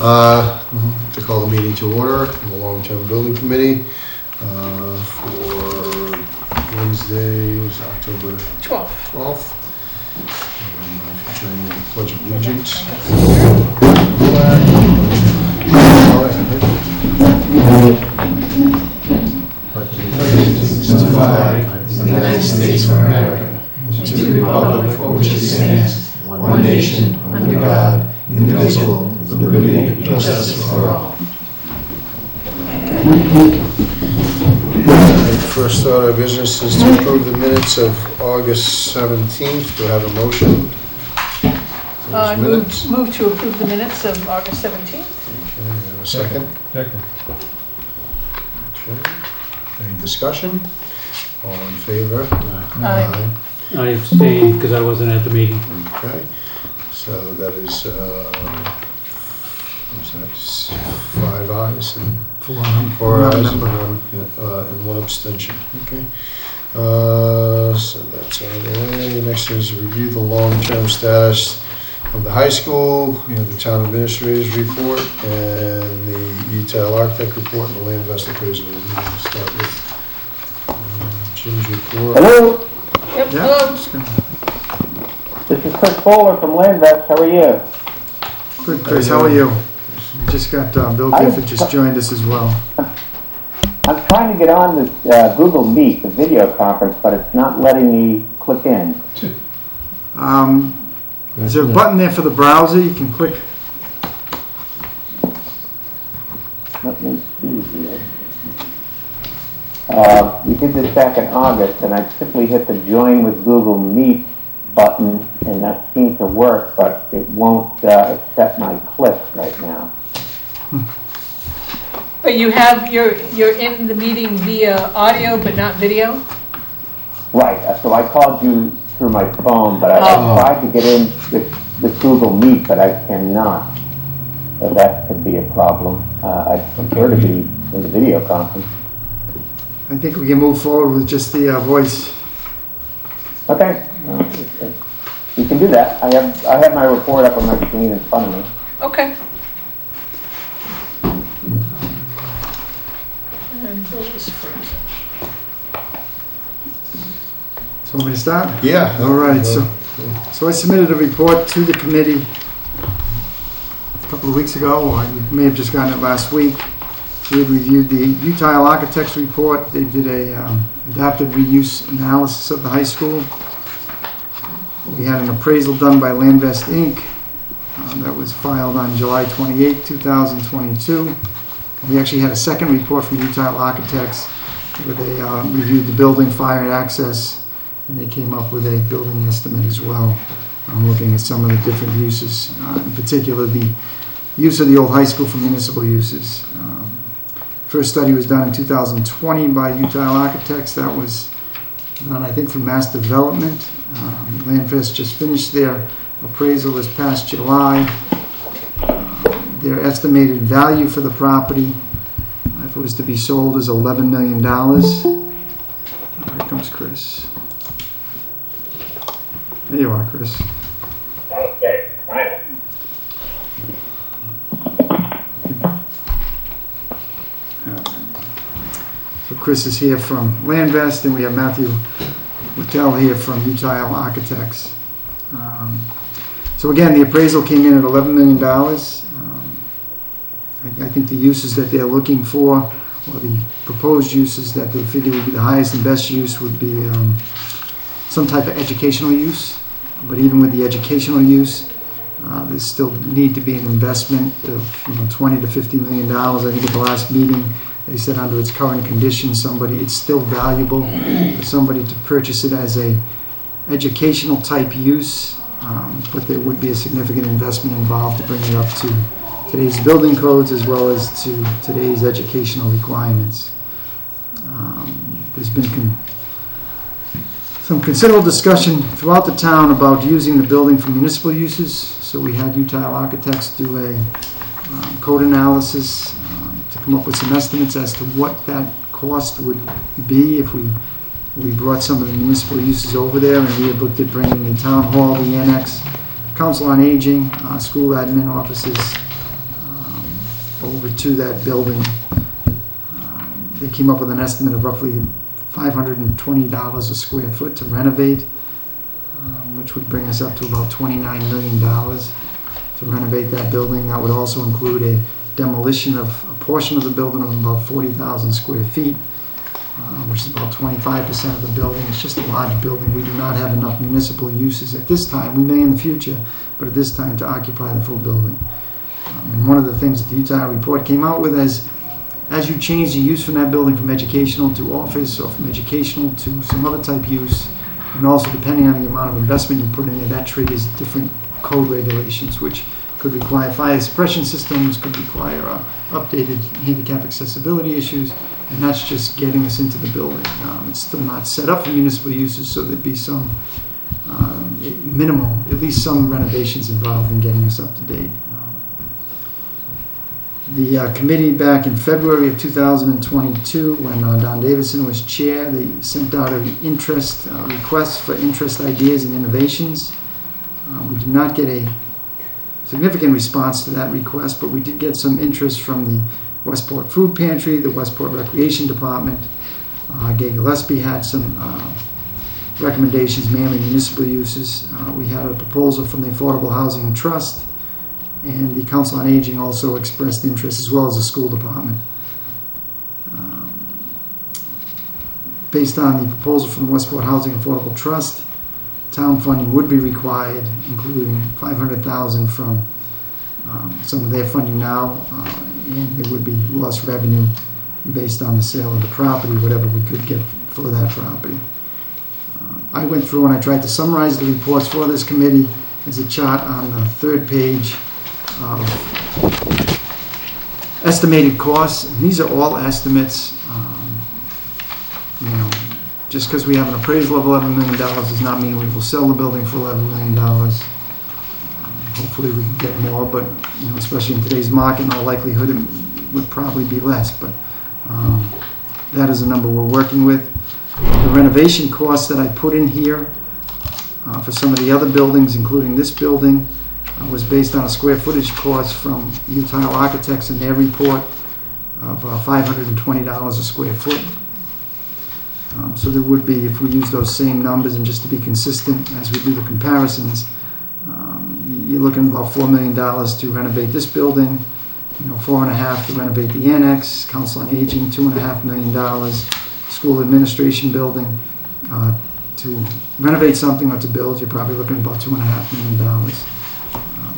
To call the meeting to order in the Long-Term Building Committee for Wednesday, it was October 12th. If you join me in the Pledge of Allegiance. To the flag of the United States of America, to the republic for which it stands, one nation, under God, indivisible, with liberty and justice for all. First order of business is to approve the minutes of August 17th. Do I have a motion? Move to approve the minutes of August 17th. Okay, I have a second? Second. Okay. Any discussion? All in favor? Aye. I abstained because I wasn't at the meeting. Okay, so that is, what's that, 5 ayes and 4 ayes and one abstention. Okay, so that's out of the way. Next is review the long-term status of the high school. We have the town administrator's report and the UTIL architect report and the land vest appraisal. We'll start with Jim's report. Hello, Yep, Yeah. hello. this is Chris Bowler from Landvest. How are you? Good, Chris. How are you? We just got Bill Gifford just joined us as well. I'm trying to get on this Google Meet, the video conference, but it's not letting me click in. Is there a button there for the browser? You can click. Let me see here. We did this back in August, and I simply hit the Join with Google Meet button, and that seemed to work, but it won't accept my clicks right now. But you're in the meeting via audio but not video? Right, so I called you through my phone, but I tried to get in with Google Meet, but I cannot. So that could be a problem. I'd prefer to be in the video conference. I think we can move forward with just the voice. Okay, you can do that. I have my report up on my screen in front of me. Okay. And Bill is frozen. So want me to start? Yeah. All right. So I submitted a report to the committee a couple of weeks ago, or you may have just gotten it last week. We had reviewed the UTIL architect's report. They did a adaptive reuse analysis of the high school. We had an appraisal done by Landvest Inc. That was filed on July 28, 2022. We actually had a second report from UTIL Architects where they reviewed the building, fire, and access, and they came up with a building estimate as well, looking at some of the different uses, in particular the use of the old high school for municipal uses. First study was done in 2020 by UTIL Architects. That was done, I think, for Mass Development. Landvest just finished their appraisal this past July. Their estimated value for the property, if it was to be sold, is $11 million. Here comes Chris. There you are, Chris. Okay, right. So Chris is here from Landvest, and we have Matthew Whittel here from UTIL Architects. So again, the appraisal came in at $11 million. I think the uses that they're looking for, or the proposed uses that they figure would be the highest and best use, would be some type of educational use. But even with the educational use, there still need to be an investment of $20 to $50 million. I think at the last meeting they said under its current conditions, it's still valuable for somebody to purchase it as a educational type use, but there would be a significant investment involved to bring it up to today's building codes as well as to today's educational requirements. There's been some considerable discussion throughout the town about using the building for municipal uses, so we had UTIL Architects do a code analysis to come up with some estimates as to what that cost would be if we brought some of the municipal uses over there, and we had looked at bringing the town hall, the annex, council on aging, school admin offices, over to that building. They came up with an estimate of roughly $520 a square foot to renovate, which would bring us up to about $29 million to renovate that building. That would also include a demolition of a portion of the building of about 40,000 square feet, which is about 25% of the building. It's just a large building. We do not have enough municipal uses at this time. We may in the future, but at this time to occupy the full building. And one of the things that the Utah report came out with is, as you change the use from that building from educational to office, or from educational to some other type use, and also depending on the amount of investment you put in there, that triggers different code regulations, which could require fire suppression systems, could require updated handicap accessibility issues, and that's just getting us into the building. It's still not set up for municipal uses, so there'd be some minimal, at least some renovations involved in getting us up to date. The committee back in February of 2022, when Don Davidson was chair, they sent out an interest request for interest ideas and innovations. We did not get a significant response to that request, but we did get some interest from the Westport Food Pantry, the Westport Recreation Department. Gay Gillespie had some recommendations, mainly municipal uses. We had a proposal from the Affordable Housing Trust, and the Council on Aging also expressed interest, as well as the school department. Based on the proposal from the Westport Housing Affordable Trust, town funding would be required, including $500,000 from some of their funding now, and there would be lost revenue based on the sale of the property, whatever we could get for that property. I went through and I tried to summarize the reports for this committee. There's a chart on the third page of estimated costs. And these are all estimates. Just because we have an appraisal of $11 million does not mean we will sell the building for $11 million. Hopefully we can get more, but especially in today's market, in all likelihood it would probably be less. But that is the number we're working with. The renovation costs that I put in here for some of the other buildings, including this building, was based on a square footage cost from Utah Architects in their report of $520 a square foot. So there would be, if we use those same numbers, and just to be consistent as we do the comparisons, you're looking at about $4 million to renovate this building, $4.5 million to renovate the annex, Council on Aging, $2.5 million, school administration building. To renovate something or to build, you're probably looking at about $2.5 million.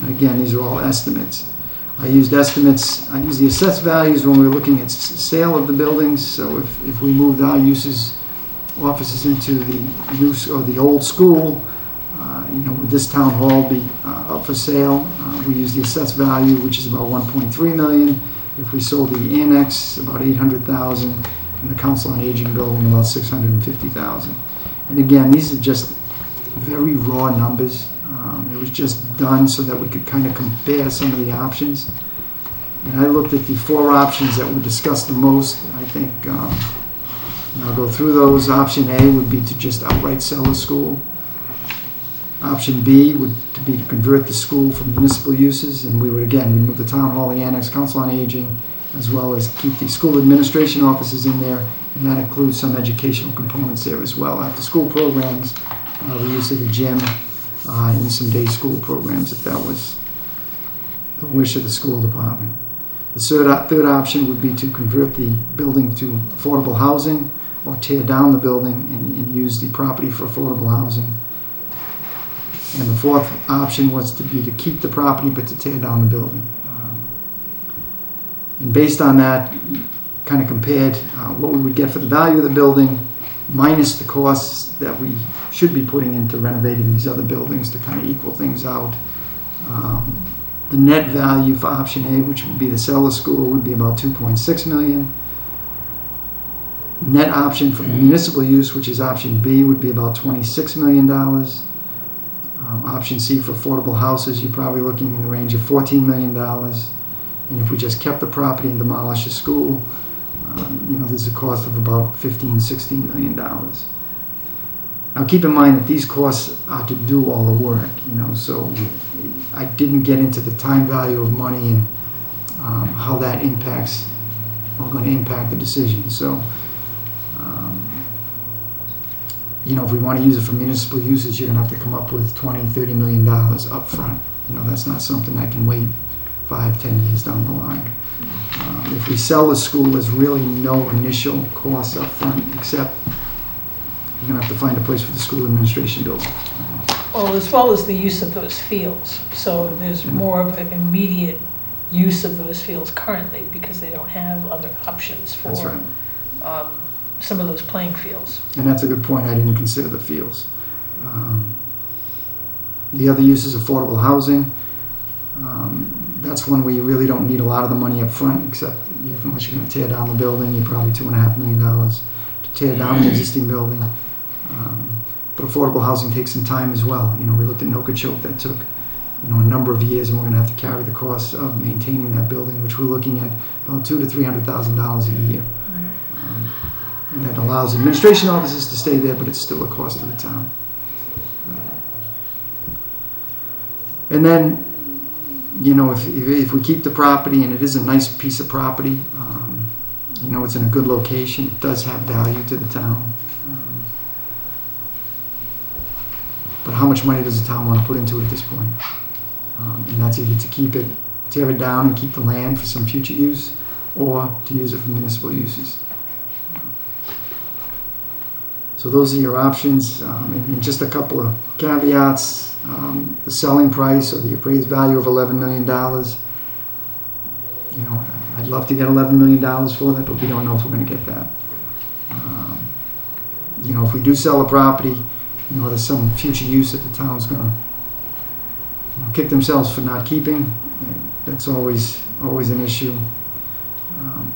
And again, these are all estimates. I used estimates. I used the assessed values when we were looking at sale of the buildings. So if we moved our offices into the new or the old school, would this town hall be up for sale? We use the assessed value, which is about $1.3 million. If we sold the annex, about $800,000, and the Council on Aging building, about $650,000. And again, these are just very raw numbers. It was just done so that we could kind of compare some of the options. And I looked at the 4 options that were discussed the most. I think, and I'll go through those. Option A would be to just outright sell the school. Option B would be to convert the school from municipal uses, and we would move the town hall, the annex, Council on Aging, as well as keep the school administration offices in there, and that includes some educational components there as well. After school programs, the use of the gym, and some day school programs, if that was the wish of the school department. The third option would be to convert the building to affordable housing, or tear down the building and use the property for affordable housing. And the fourth option was to keep the property but to tear down the building. And based on that, kind of compared what we would get for the value of the building minus the costs that we should be putting into renovating these other buildings to kind of equal things out. The net value for option A, which would be the sell the school, would be about $2.6 million. Net option for municipal use, which is option B, would be about $26 million. Option C for affordable houses, you're probably looking in the range of $14 million. And if we just kept the property and demolished the school, there's a cost of about $15-16 million. Now keep in mind that these costs are to do all the work, so I didn't get into the time value of money and how that impacts, or going to impact the decision. So, you know, if we want to use it for municipal uses, you're going to have to come up with $20-30 million up front. You know, that's not something that can wait 5-10 years down the line. If we sell the school, there's really no initial cost up front, except you're going to have to find a place for the school administration building. Well, as well as the use of those fields. So there's more of an immediate use of those fields currently because they don't have other options for That's right. Some of those playing fields. And that's a good point. I didn't consider the fields. The other use is affordable housing. That's one where you really don't need a lot of the money up front, except unless you're going to tear down the building, you're probably $2.5 million to tear down the existing building. But affordable housing takes some time as well. You know, we looked at Nokichoke. That took, you know, a number of years, and we're going to have to carry the cost of maintaining that building, which we're looking at about $200,000 to $300,000 a year. And that allows administration offices to stay there, but it's still a cost to the town. And then, you know, if we keep the property, and it is a nice piece of property, you know, it's in a good location, it does have value to the town. But how much money does the town want to put into it at this point? And that's either to keep it, tear it down and keep the land for some future use, or to use it for municipal uses. So those are your options, and just a couple of caveats. The selling price or the appraised value of $11 million. You know, I'd love to get $11 million for that, but we don't know if we're going to get that. You know, if we do sell the property, you know, there's some future use that the town's going to, you know, kick themselves for not keeping. That's always an issue.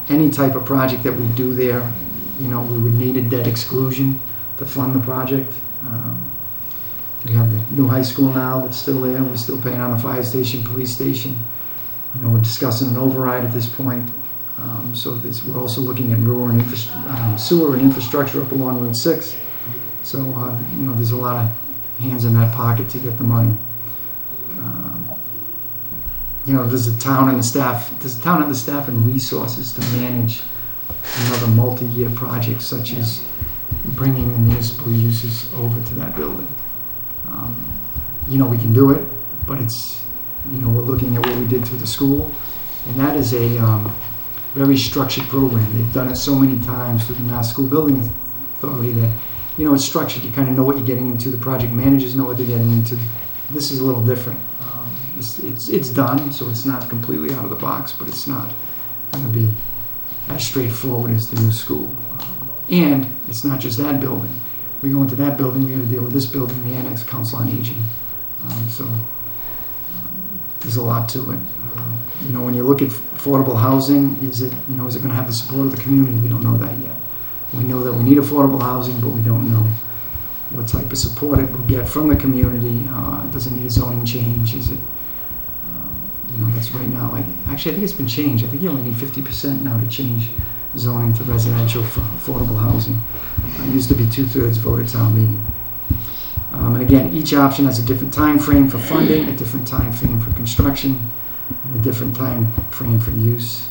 Any type of project that we do there, you know, we would need a debt exclusion to fund the project. We have the new high school now that's still there. We're still paying on the fire station, police station. You know, we're discussing an override at this point. We're also looking at sewer and infrastructure up along Route 6. So, you know, there's a lot of hands in that pocket to get the money. You know, does the town have the staff and resources to manage another multi-year project such as bringing the municipal uses over to that building? You know, we can do it, but it's, you know, we're looking at what we did through the school, and that is a very structured program. They've done it so many times through the Mass School Building Authority that, you know, it's structured. You kind of know what you're getting into. The project managers know what they're getting into. This is a little different. It's done, so it's not completely out of the box, but it's not going to be as straightforward as the new school. And it's not just that building. We go into that building, we got to deal with this building, the Annex, Council on Aging. There's a lot to it. You know, when you look at affordable housing, is it going to have the support of the community? We don't know that yet. We know that we need affordable housing, but we don't know what type of support it will get from the community. Does it need a zoning change? Is it, you know, that's right now. Actually, I think it's been changed. I think you only need 50% now to change zoning to residential for affordable housing. It used to be 2/3 vote at town meeting. And again, each option has a different time frame for funding, a different time frame for construction, and a different time frame for use.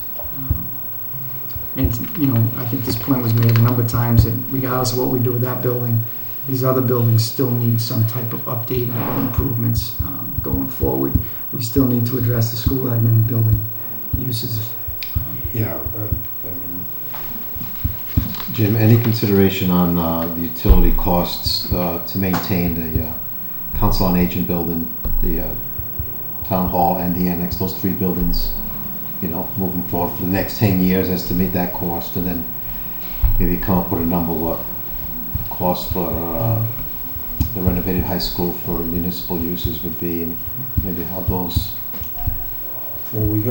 And, you know, I think this point was made a number of times that regardless of what we do with that building, these other buildings still need some type of update or improvements going forward. We still need to address the school admin building uses. Yeah, I mean, Jim, any consideration on the utility costs to maintain the Council on Aging building, the Town Hall, and the Annex, those three buildings, you know, moving forward for the next 10 years, estimate that cost, and then maybe come up with a number what cost for the renovated high school for municipal uses would be, and maybe how those... well, we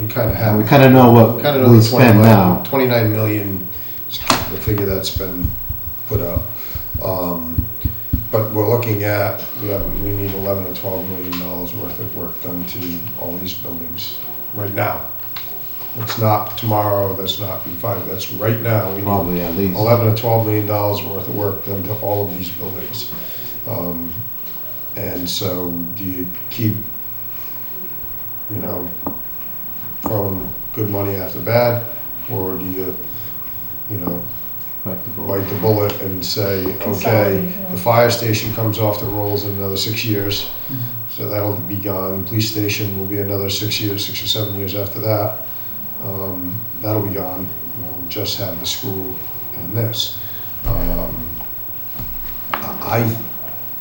kind of have... We kind of know what we spend now. 29 million, the figure that's been put up. But we're looking at, we need $11 to $12 million worth of work done to all these buildings right now. It's not tomorrow, that's not in 5, that's right now. We need Probably at least $11 to $12 million worth of work done to all of these buildings. And so do you keep, you know, throwing good money after bad, or do you, you know, bite the bullet and say, okay, Consolidate, yeah. the fire station comes off the rolls in another 6 years, so that'll be gone. Police station will be another 6 years, 6 or 7 years after that. That'll be gone. We'll just have the school and this.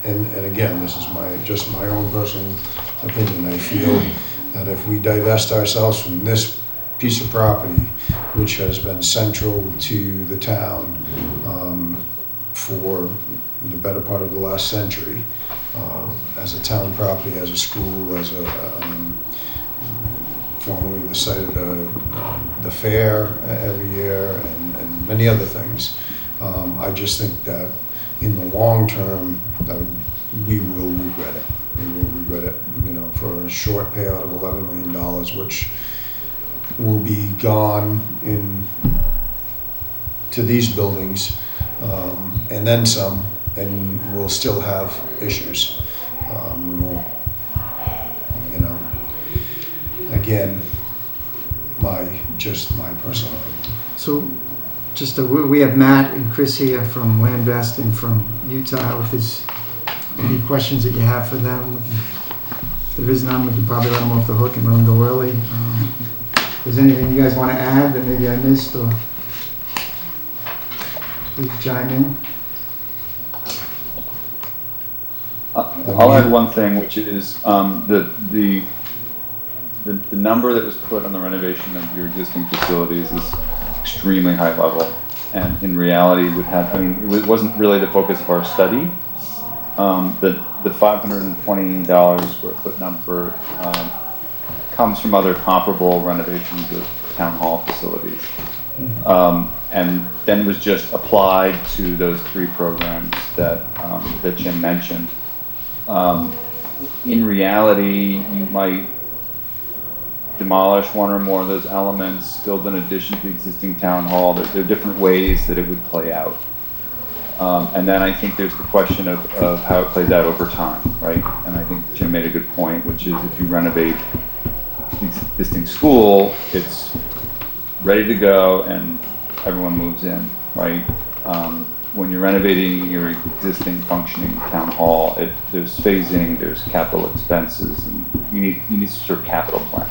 And again, this is just my own personal opinion. I feel that if we divest ourselves from this piece of property, which has been central to the town for the better part of the last century, as a town property, as a school, as a formerly the site of the fair every year, and many other things. I just think that in the long term, that we will regret it. We will regret it, you know, for a short payout of $11 million, which will be gone to these buildings, and then some, and we'll still have issues. We won't, you know, again, my personal opinion. So, we have Matt and Chris here from Landvest and from Utah. If there's any questions that you have for them, if there is none, we can probably let them off the hook and let them go early. If there's anything you guys want to add that maybe I missed, or please chime in. I'll add one thing, which is the number that was put on the renovation of your existing facilities is extremely high level, and in reality would have, I mean, it wasn't really the focus of our study. The $520 square foot number comes from other comparable renovations of town hall facilities, and then was just applied to those three programs that Jim mentioned. In reality, you might demolish one or more of those elements, build an addition to the existing town hall. There are different ways that it would play out. And then I think there's the question of how it plays out over time, right? And I think Jim made a good point, which is if you renovate the existing school, it's ready to go and everyone moves in, right? When you're renovating your existing functioning town hall, there's phasing, there's capital expenses, and you need some sort of capital plan.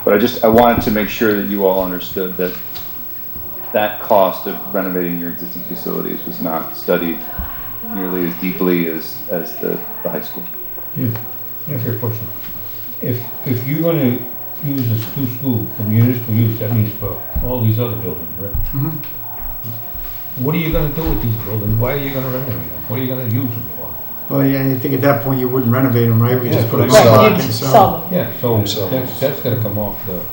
But I wanted to make sure that you all understood that cost of renovating your existing facilities was not studied nearly as deeply as the high school. Yeah, fair question. If you're going to use this new school for municipal use, that means for all these other buildings, right? Mm-hmm. What are you going to do with these buildings? Why are you going to renovate them? What are you going to use them for? Well, yeah, I think at that point you wouldn't renovate them, right? We just put them Right, stock you'd and sell sell. them. Yeah, so So- that's got to come off this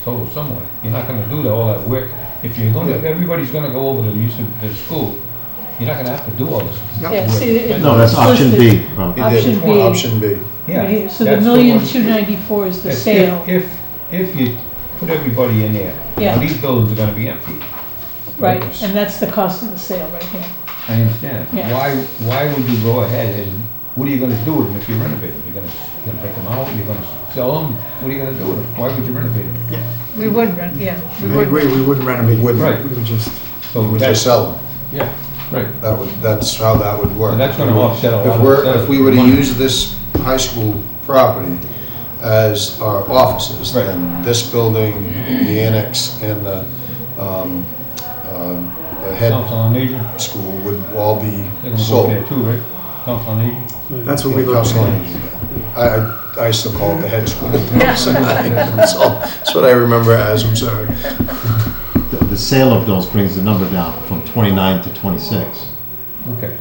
total somewhere. You're not going to do all that work. If everybody's going to go over to the use of the school, you're not going to have to do all this. Yep. Yeah, see, it- No, that's it's option B. listed. Rob. Option B. Option B. Yeah. Right here. So the that's million one- 294 is the if- sale. If you put everybody in there, Yeah. now these buildings are going to be empty. Right, and that's the cost of the sale right here. I understand. Yeah. Why would you go ahead and what are you going to do with them if you renovate them? You're going to take them out. You're going to sell them. What are you going to do with them? Why would you renovate them? We wouldn't rent, yeah. we I agree, we wouldn't renovate. Wouldn't. Right. We would just, So We that's just sell them. yeah, right. That's how that would work. And that's going to offset a lot If we were to use this high school property as our offices, Right. then this building, the annex, and the head Council on Aging. school would all be They're going to go sold. there too, right? Council on Aging. that's what we Yeah, look Council on at. Aging, yeah. I still call it the head school. That's what I remember as, I'm sorry. The sale of those brings the number down from 29 to 26. Okay.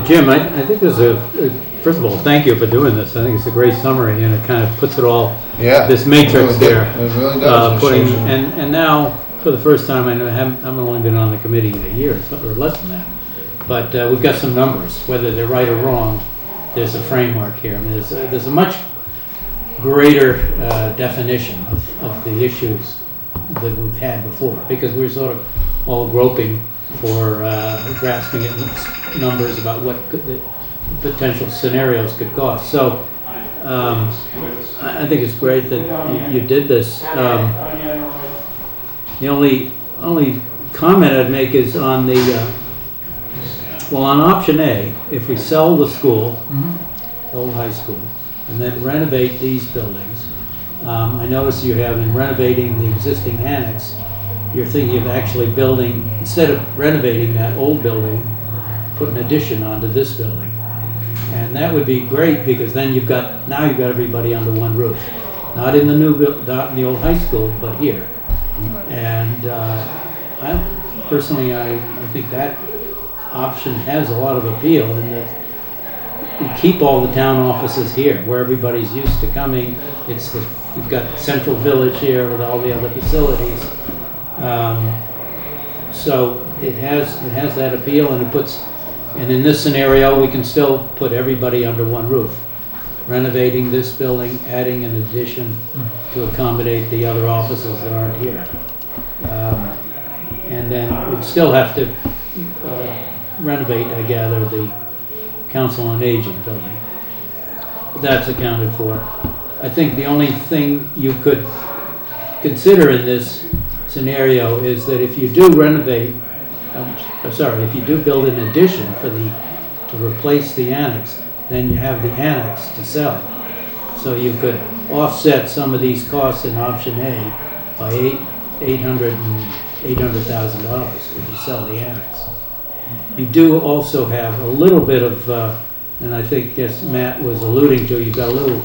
Jim, I think there's first of all, thank you for doing this. I think it's a great summary, and it kind of puts it all, Yeah. this matrix It there. really does. It Putting, shows you- and now, for the first time, I know I haven't only been on the committee in a year, or less than that. But we've got some numbers, whether they're right or wrong. There's a framework here. I mean, there's a much greater definition of the issues that we've had before, because we're sort of all groping for grasping at numbers about what potential scenarios could cost. So I think it's great that you did this. The only comment I'd make is on the well, on option A, if we sell the school, old high school, and then renovate these buildings, I notice you have in renovating the existing annex, you're thinking of actually building, instead of renovating that old building, put an addition onto this building. And that would be great because then you've got everybody under one roof. Not in the not in the old high school, but here. And I think that option has a lot of appeal in that we keep all the town offices here where everybody's used to coming. You've got Central Village here with all the other facilities. So it has that appeal, and in this scenario we can still put everybody under one roof. Renovating this building, adding an addition to accommodate the other offices that aren't here. And then we'd still have to renovate, I gather, the Council on Aging building. That's accounted for. I think the only thing you could consider in this scenario is that if you do renovate, if you do build an addition to replace the annex, then you have the annex to sell. So you could offset some of these costs in option A by $800,000 if you sell the annex. You do also have a little bit of, and I think Matt was alluding to, you've got a little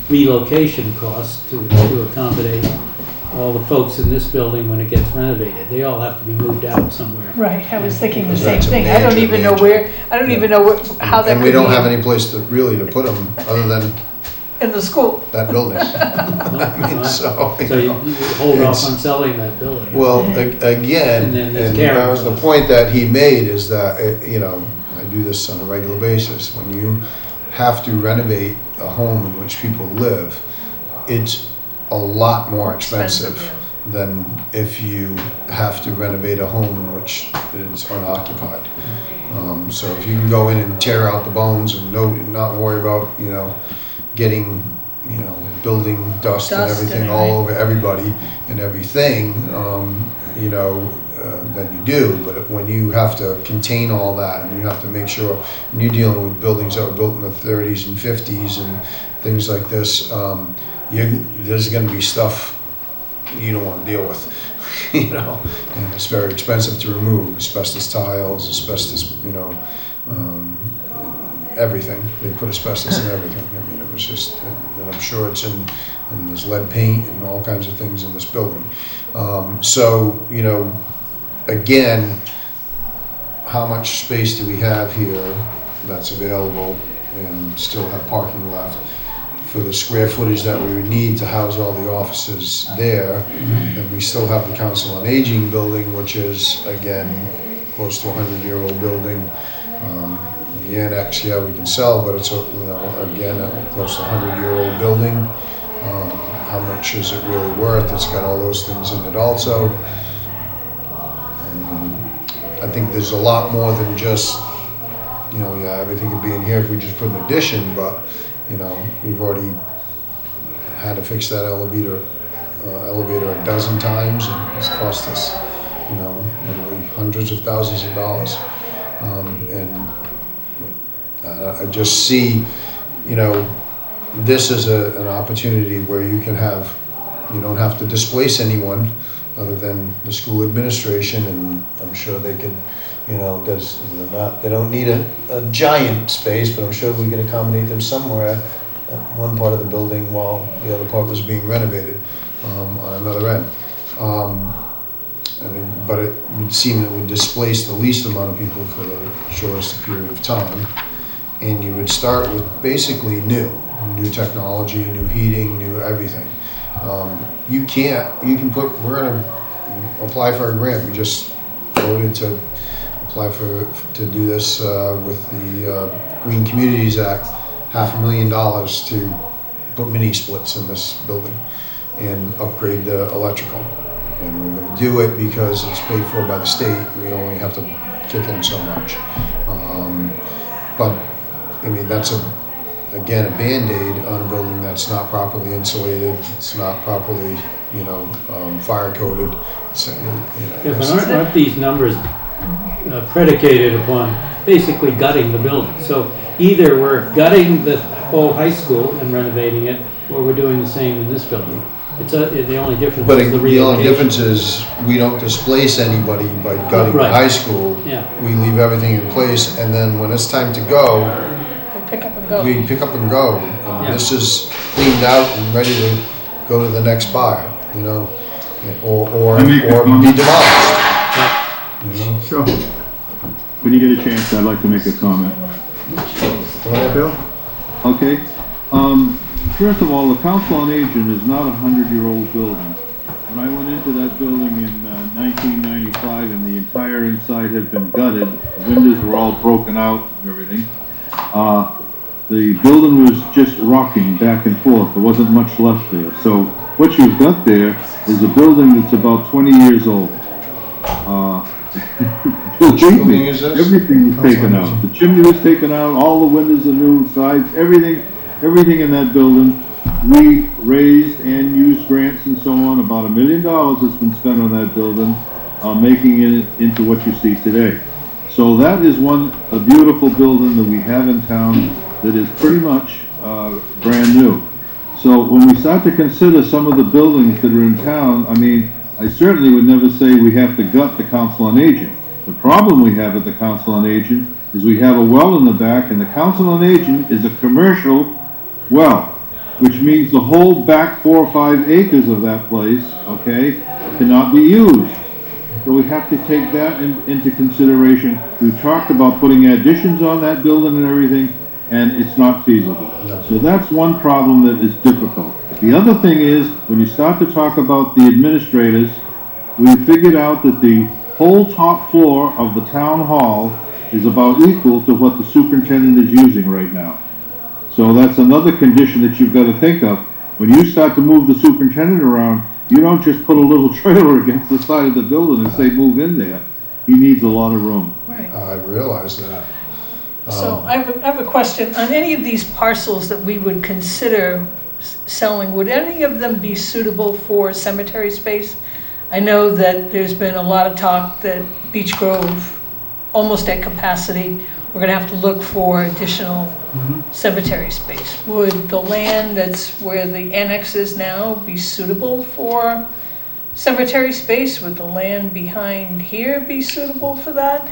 relocation cost to accommodate all the folks in this building when it gets renovated. They all have to be moved out somewhere. Right, I was thinking the Because same that's a thing. I don't major, even know major- where, I don't even know how that And could we don't be have any place to put them other than in the school. that building. I mean, so, So you hold off it's- on selling that building. Well, And again, then there's and carrying that was the costs. point that he made is that, I do this on a regular basis. When you have to renovate a home in which people live, it's a lot more expensive than if you have to renovate a home in which is unoccupied. So if you can go in and tear out the bones and not worry about, getting, building dust and Dust everything and all right. over everybody and everything, then you do. But when you have to contain all that and you have to make sure, and you're dealing with buildings that were built in the 30s and 50s and things like this, there's going to be stuff you don't want to deal with, and it's very expensive to remove. Asbestos tiles, asbestos, everything. They put asbestos in everything. I mean, it was just, and I'm sure it's and there's lead paint and all kinds of things in this building. Again, how much space do we have here that's available and still have parking left for the square footage that we would need to house all the offices there? And we still have the Council on Aging building, which is, again, close to a 100-year-old building. The annex, we can sell, but it's, again, a close to 100-year-old building. How much is it really worth? It's got all those things in it also. I think there's a lot more than just, everything could be in here if we just put an addition, but, we've already had to fix that elevator a dozen times, and it's cost us, literally hundreds of thousands of dollars. I just see, this is an opportunity where you don't have to displace anyone other than the school administration, and I'm sure they can, they don't need a giant space, but I'm sure we can accommodate them somewhere at one part of the building while the other part was being renovated on another end. But it would seem it would displace the least amount of people for the shortest period of time. And you would start with basically new technology, new heating, new everything. We're going to apply for a grant. We just voted to apply to do this with the Green Communities Act, $500,000 to put mini splits in this building and upgrade the electrical. And we're going to do it because it's paid for by the state. We only have to kick in so much. But I mean, that's again, a Band-Aid on a building that's not properly insulated, it's not properly, fire coded. So, Yeah, but aren't these numbers predicated upon basically gutting the building? So either we're gutting the whole high school and renovating it, or we're doing the same in this building. The only difference But is the the only relocation. difference is we don't displace anybody by gutting the Right. high school. Yeah. We leave everything in place, and then when it's time to go, We'll pick up and go. we pick up and go. And Yeah. this is cleaned out and ready to go to the next buyer, or I make a be comment. demolished. Sure. When you get a chance, I'd like to make a comment. Go ahead. Bill? Okay? First of all, the Council on Aging is not a 100-year-old building. When I went into that building in 1995 and the entire inside had been gutted, the windows were all broken out and everything, the building was just rocking back and forth. There wasn't much left there. So what you've got there is a building that's about 20 years old. Believe building me, is this? everything was taken out. The chimney was taken out, all the windows are new, sides, everything in that building. We raised and used grants and so on. About $1 million has been spent on that building, making it into what you see today. So that is a beautiful building that we have in town that is pretty much brand new. So when we start to consider some of the buildings that are in town, I mean, I certainly would never say we have to gut the Council on Aging. The problem we have at the Council on Aging is we have a well in the back, and the Council on Aging is a commercial well, which means the whole back 4 or 5 acres of that place, okay, cannot be used. So we have to take that into consideration. We've talked about putting additions on that building and everything, and it's not feasible. So that's one problem that is difficult. The other thing is, when you start to talk about the administrators, we figured out that the whole top floor of the town hall is about equal to what the superintendent is using right now. So that's another condition that you've got to think of. When you start to move the superintendent around, you don't just put a little trailer against the side of the building and say, move in there. He needs a lot of room. Right. I realize that. So I have a question. On any of these parcels that we would consider selling, would any of them be suitable for cemetery space? I know that there's been a lot of talk that Beech Grove, almost at capacity, we're gonna have to look for additional cemetery space. Would the land that's where the annex is now be suitable for cemetery space? Would the land behind here be suitable for that?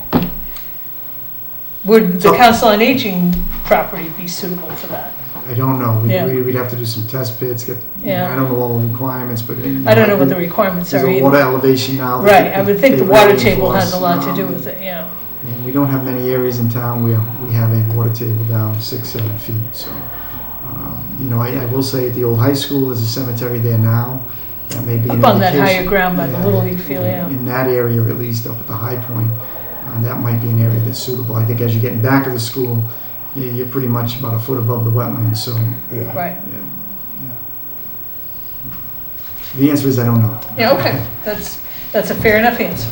Would the Council on Aging property be suitable for that? I don't know. Yeah. We'd have to do some test pits. Yeah. I don't know all the requirements, but. I don't know what the requirements There's are a water either. elevation now. that Right, I would think they the water raise table for has us. a lot to do with it, yeah. And we don't have many areas in town where we have a water table down 6-7 feet, so. I will say at the old high school, there's a cemetery there now. That may be an Up on that indication. higher ground by the Yeah, Little League field, yeah. In that area, at least up at the high point, that might be an area that's suitable. I think as you're getting back to the school, you're pretty much about a foot above the wetlands, so. Right, Yeah. The answer is I don't know. yeah, okay, that's a fair enough answer.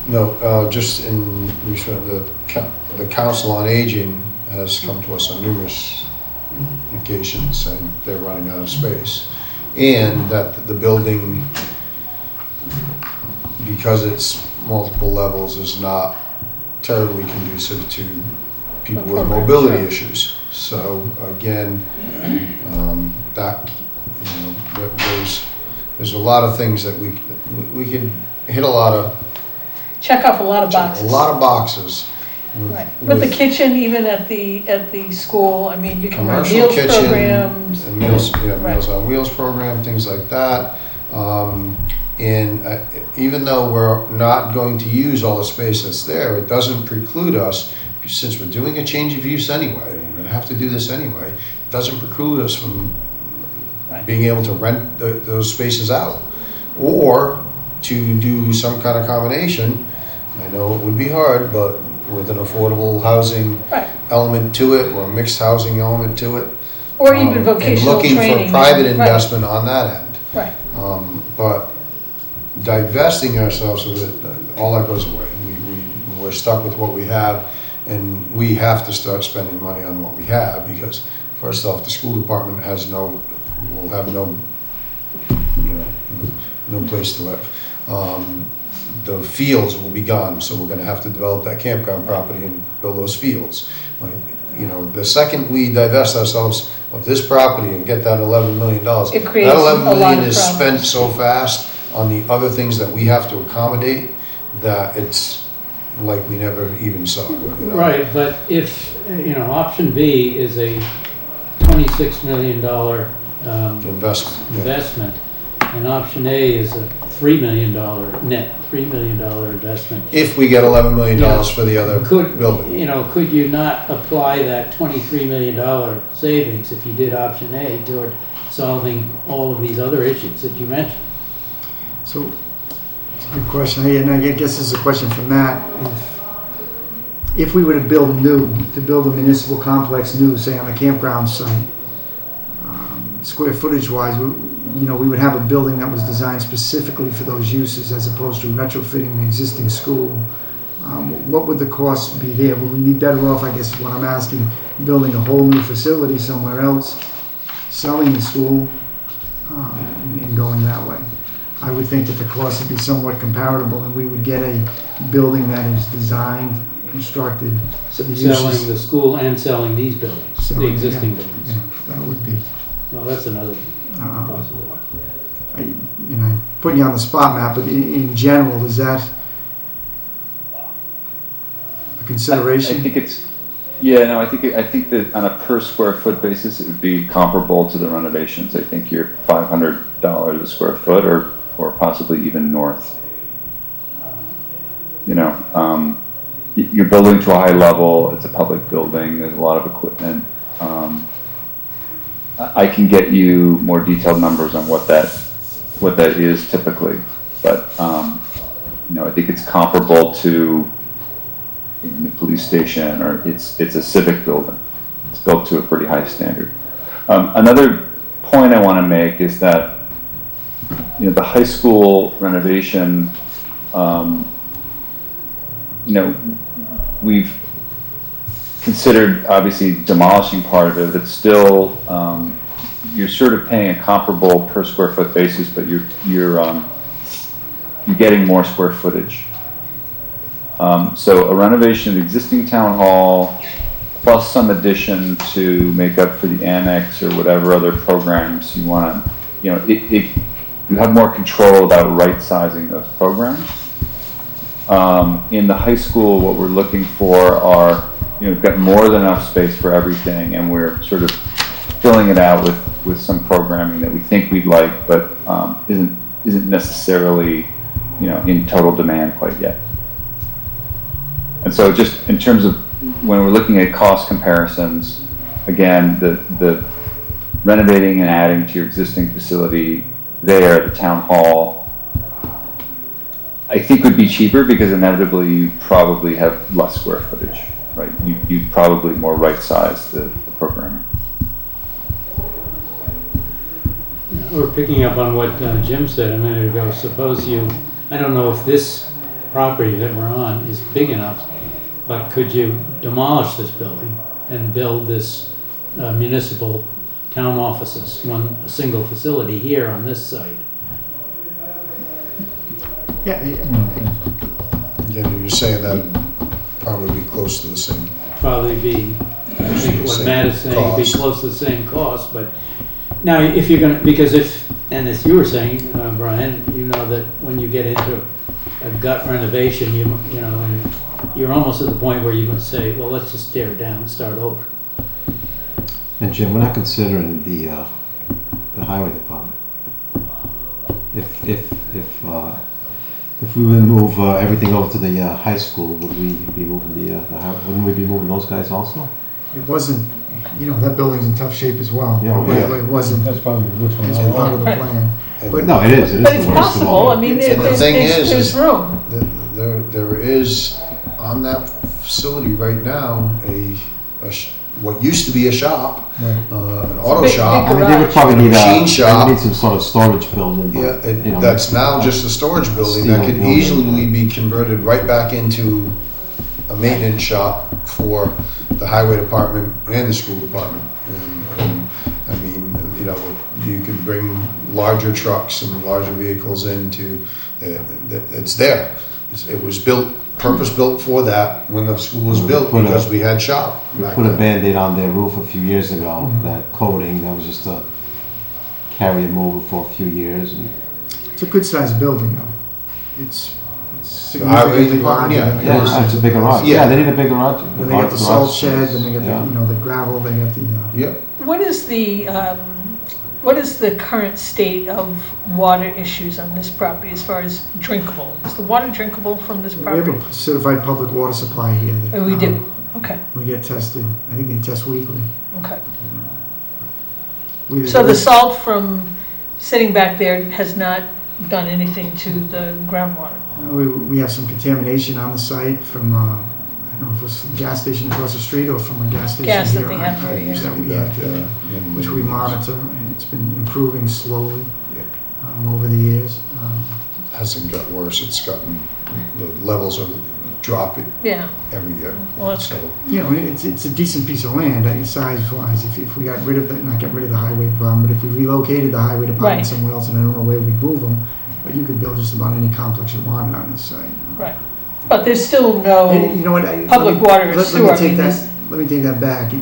No, just in respect of the Council on Aging has come to us on numerous occasions saying they're running out of space. And that the building, because it's multiple levels, is not terribly conducive to people with mobility issues. So again, there's a lot of things that we can hit a lot of Check off a lot of boxes. with- Right, with the with kitchen, even at the school, I mean, you can run commercial meals kitchen programs. and Meals Right. on Wheels program, things like that. And even though we're not going to use all the space that's there, it doesn't preclude us, since we're doing a change of use anyway, we're gonna have to do this anyway, it doesn't preclude us from Right. being able to rent those spaces out. Or to do some kind of combination, I know it would be hard, but with an affordable housing Right, element to it, or a mixed housing element to it. or even vocational training. And looking for private Right. investment on that end. Right, But divesting ourselves of it, all that goes away. we're stuck with what we have, and we have to start spending money on what we have, because first off, the school department will have no place to live. The fields will be gone, so we're gonna have to develop that campground property and build those fields. Like, the second we divest ourselves of this property and get that $11 million, It creates that 11 a lot million of is spent problems. so fast on the other things that we have to accommodate that it's like we never even saw. Right, but if, option B is a $26 million Investment. Yeah. investment, and option A is a $3 million net, $3 million investment. If we get $11 million for the other Could, building. could you not apply that $23 million savings if you did option A toward solving all of these other issues that you mentioned? So, it's a good question, and I guess this is a question for Matt. If we were to build a municipal complex new, say on the campground site, square footage wise, we would have a building that was designed specifically for those uses as opposed to retrofitting an existing school. What would the cost be there? Would we be better off, I guess what I'm asking, building a whole new facility somewhere else, selling the school, and going that way? I would think that the cost would be somewhat comparable, and we would get a building that is designed, constructed. for the uses. Selling the school and selling these buildings, the Selling, existing yeah, buildings. yeah, that would be. Well, that's another possibility. Putting you on the spot, Matt, but in general, is that a consideration? I think it's, I think that on a per square foot basis, it would be comparable to the renovations. I think you're $500 a square foot, or possibly even north. You're building to a high level. It's a public building. There's a lot of equipment. I can get you more detailed numbers on what that is typically, but I think it's comparable to the police station, or it's a civic building. It's built to a pretty high standard. Another point I want to make is that the high school renovation, we've considered obviously demolishing part of it. It's still you're sort of paying a comparable per square foot basis, but you're getting more square footage. So a renovation of the existing town hall plus some addition to make up for the annex or whatever other programs you want to, you have more control about right sizing those programs. In the high school, what we're looking for are, we've got more than enough space for everything, and we're sort of filling it out with some programming that we think we'd like, but isn't necessarily, in total demand quite yet. And so just in terms of when we're looking at cost comparisons, again, the renovating and adding to your existing facility there, the town hall, I think would be cheaper because inevitably you probably have less square footage, right? You probably more right size the programming. We're picking up on what Jim said a minute ago. Suppose I don't know if this property that we're on is big enough, but could you demolish this building and build this municipal town offices, a single facility here on this site? Yeah, You're saying that would probably be close to the same. Probably be, I think what Same Matt is saying, be cost. close to the same cost, but now if you're gonna, because and as you were saying, Brian, that when you get into a gut renovation, and you're almost at the point where you're gonna say, well, let's just tear it down and start over. And Jim, we're not considering the highway department. If we would move everything over to the high school, would we be moving wouldn't we be moving those guys also? it wasn't, that building's in tough shape as well. Yeah, yeah. It wasn't, That's probably which one. it's part of the plan. But No, it is. It is But the it's worst of possible, all. I mean, And the thing there's room. There is on that facility right now what used to be a shop, an auto big- shop. big I mean, they would probably need Machine shop. they need some sort of storage building. Yeah, But, that's now just a storage building that could Steel building. easily be converted right back into a maintenance shop for the highway department and the school department. And I mean, you know, you could bring larger trucks and larger vehicles into, it's there. It was built, purpose-built for that when the school was built, because we had shop. We put a Band-Aid on their roof a few years ago, that coating, that was just to carry them over for a few years. And It's a good-sized building, though. It's highway significantly larger department, than yeah, it's a big garage. Yeah. Yeah, they need a big garage. Then they got the salt shed, then they got Yeah. the, you know, the gravel, they got the, Yep. What is the current state of water issues on this property as far as drinkable? Is the water drinkable from this we have property? a certified public water supply here. That, Oh, we do, okay, We get tested. I think they test weekly. okay. We- So the salt from sitting back there has not done anything to the groundwater? We have some contamination on the site from, I don't know if it was from the gas station across the street or from a gas station Gas that here they on have there, Hughes yeah. that we have there, which we monitor, and it's been improving slowly over the years. Hasn't got worse, it's gotten, the levels are dropping Yeah, every year. Well, that's So, good. You know, it's a decent piece of land, size-wise, if we got rid of not get rid of the highway department, but if we relocated the highway department Right. somewhere else, and I don't know where we'd move them, but you could build just about any complex you wanted on this site. right. But there's still no, And you know what? public water and sewer, I mean, this- Let me take that back.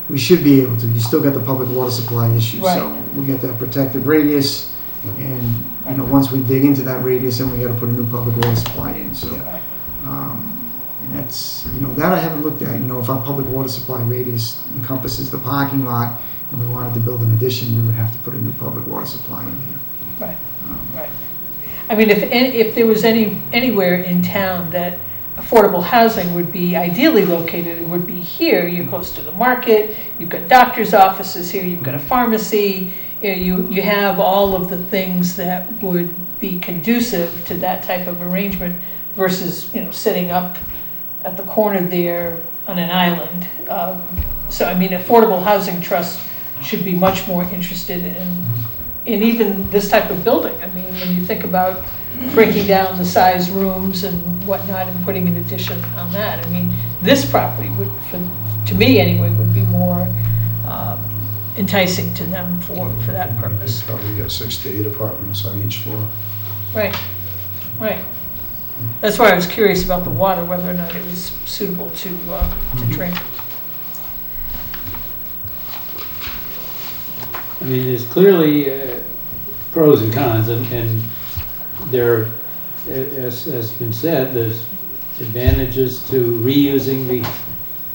We should be able to. You still got the public water supply issue. Right. So we got that protected radius, and you know, once we dig into that radius, then we got to put a new public water supply in. So, and that's, you know, that I haven't looked at. You know, if our public water supply radius encompasses the parking lot, and we wanted to build an addition, we would have to put a new public water supply in here. right, right. I mean, if there was anywhere in town that affordable housing would be ideally located, it would be here. You're close to the market, you've got doctor's offices here, you've got a pharmacy, you have all of the things that would be conducive to that type of arrangement versus, you know, setting up at the corner there on an island. So, I mean, Affordable Housing Trust should be much more interested in even this type of building. I mean, when you think about breaking down the size rooms and whatnot and putting an addition on that, I mean, this property would, to me anyway, would be more enticing to them for that purpose. Probably got 6 to 8 apartments on each floor. Right, right. That's why I was curious about the water, whether or not it was suitable to drink. I mean, there's clearly pros and cons, and there, as has been said, there's advantages to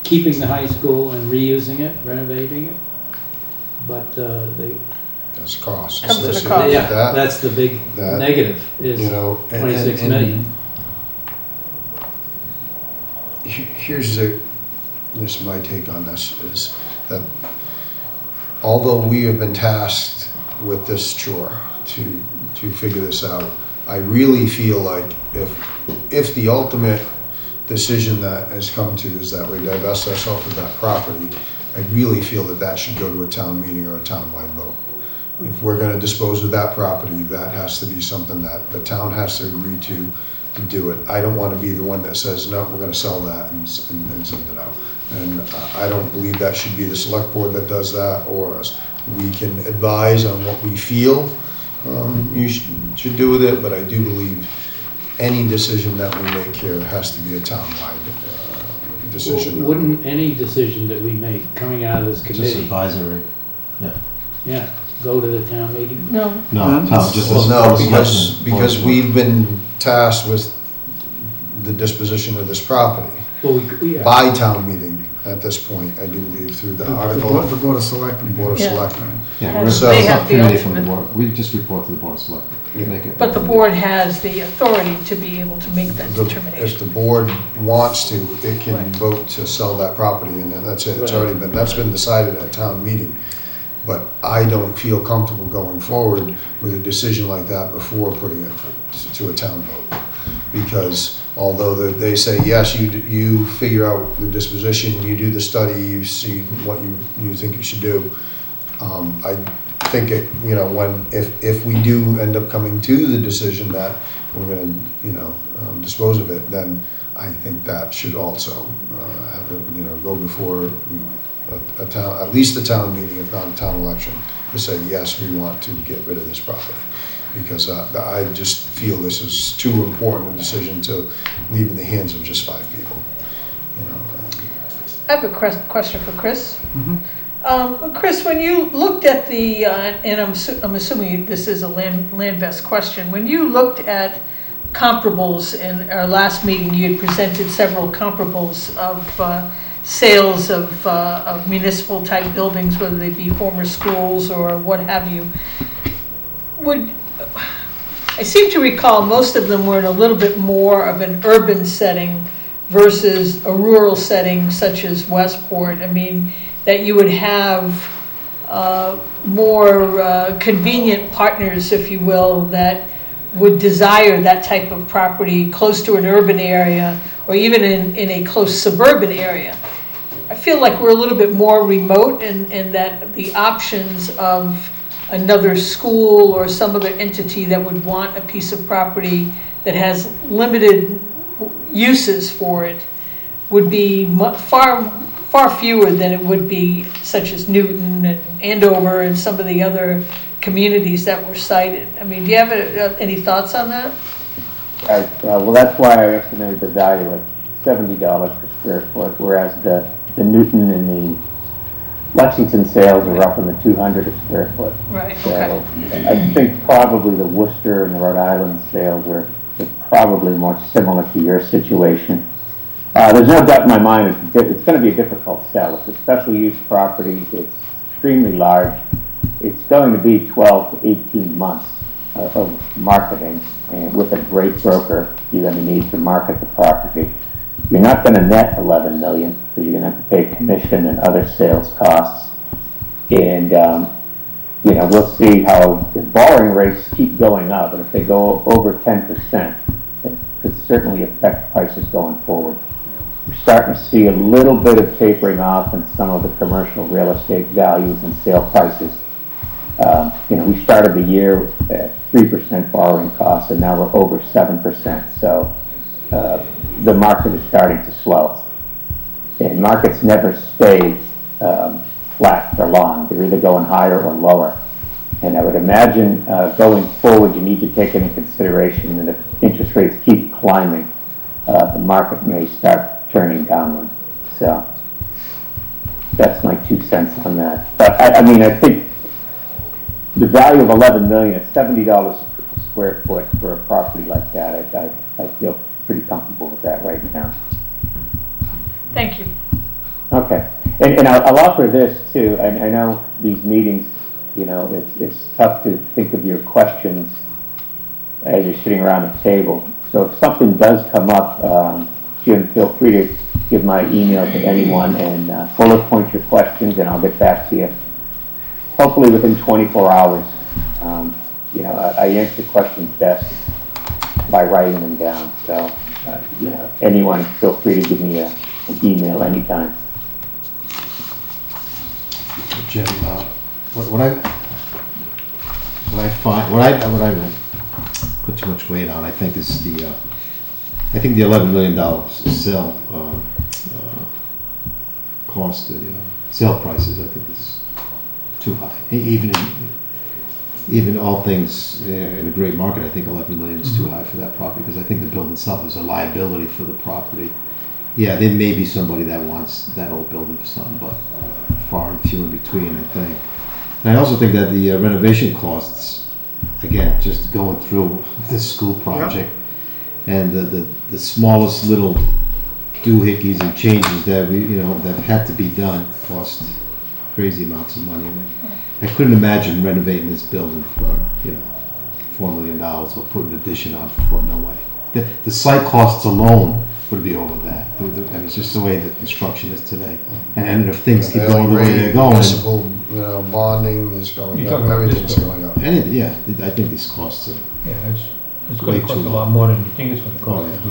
keeping the high school and reusing it, renovating it. But That's cost. Comes at a associated cost. with yeah, that. that's the big that, negative, is You know, 26 million. Here's this is my take on this, is that although we have been tasked with this chore to figure this out, I really feel like if the ultimate decision that has come to is that we divest ourselves of that property, I really feel that should go to a town meeting or a town-wide vote. If we're going to dispose of that property, that has to be something that the town has to agree to do it. I don't want to be the one that says, no, we're going to sell that and send it out. And I don't believe that should be the select board that does that or us. We can advise on what we feel you should do with it, but I do believe any decision that we make here has to be a town-wide decision. Well, wouldn't any decision that we make coming out of this Just committee, advisory. yeah, go to the town meeting? No, No, just Well, as no, Board of Selectmen. because we've been tasked with the disposition of this property Well, yeah. by town meeting at this point, I do believe, through the article The Board of Selectmen. Board of Yeah. Selectmen. Yeah, we're a So- They have the subcommittee from the ultimate- board. We just report to the Board of Selectmen. Yeah. Make it- but the board has the authority to be able to make that If the determination. board wants to, it can vote to sell that property, and then that's it. It's Right. already been, that's been decided at a town meeting. But I don't feel comfortable going forward with a decision like that before putting it to a town vote. Because although they say, yes, you figure out the disposition, you do the study, you see what you think you should do. I think if we do end up coming to the decision that we're going to, dispose of it, then I think that should also have a, go before a town, at least a town meeting, if not a town election, to say, yes, we want to get rid of this property. Because I just feel this is too important a decision to leave in the hands of just 5 people. I have a question for Chris. Chris, when you looked at the, and I'm assuming this is a Landvest question, when you looked at comparables in our last meeting, you had presented several comparables of sales of municipal type buildings, whether they be former schools or what have you. I seem to recall most of them were in a little bit more of an urban setting versus a rural setting such as Westport. I mean, that you would have more convenient partners, if you will, that would desire that type of property close to an urban area or even in a close suburban area. I feel like we're a little bit more remote and that the options of another school or some other entity that would want a piece of property that has limited uses for it would be far fewer than it would be such as Newton and Andover and some of the other communities that were cited. I mean, do you have any thoughts on that? Well, that's why I estimated the value at $70 per square foot, whereas the Newton and the Lexington sales are up in the 200 a square foot. Right, so okay. I think probably the Worcester and the Rhode Island sales are probably more similar to your situation. There's no doubt in my mind it's going to be a difficult sell. It's a special use property. It's extremely large. It's going to be 12 to 18 months of marketing, and with a great broker you're going to need to market the property. You're not going to net $11 million because you're going to have to pay commission and other sales costs. And, we'll see how if borrowing rates keep going up, and if they go over 10%, it could certainly affect prices going forward. We're starting to see a little bit of tapering off in some of the commercial real estate values and sale prices. We started the year at 3% borrowing costs, and now we're over 7%. So the market is starting to slow. And markets never stay flat for long. They're either going higher or lower. And I would imagine going forward, you need to take into consideration that if interest rates keep climbing, the market may start turning downward. So that's my 2 cents on that. But I think the value of $11 million at $70 a square foot for a property like that, I feel pretty comfortable with that right now. Thank you. Okay, and I'll offer this too. I know these meetings, it's tough to think of your questions as you're sitting around the table. So if something does come up, Jim, feel free to give my email to anyone and bullet point your questions, and I'll get back to you. Hopefully within 24 hours. I answer questions best by writing them down. So, anyone feel free to give me an email anytime. Jim, what I put too much weight on, I think, is the $11 million sale cost, the sale prices. I think is too high. Even all things in a great market, I think 11 million is too high for that property, because I think the building itself is a liability for the property. Yeah, there may be somebody that wants that old building for something, but far and few in between, I think. And I also think that the renovation costs, again, just going through this school project, and the smallest little doohickeys and changes that that had to be done cost crazy amounts of money. I couldn't imagine renovating this building for $4 million or putting an addition on for no way. The site costs alone would be over that. It's just the way the construction is today. And if things keep going the way they're going, municipal, bonding is going up. Everything's going up. I think these costs are. Yeah, it's going to cost a lot more than you think it's going to cost to do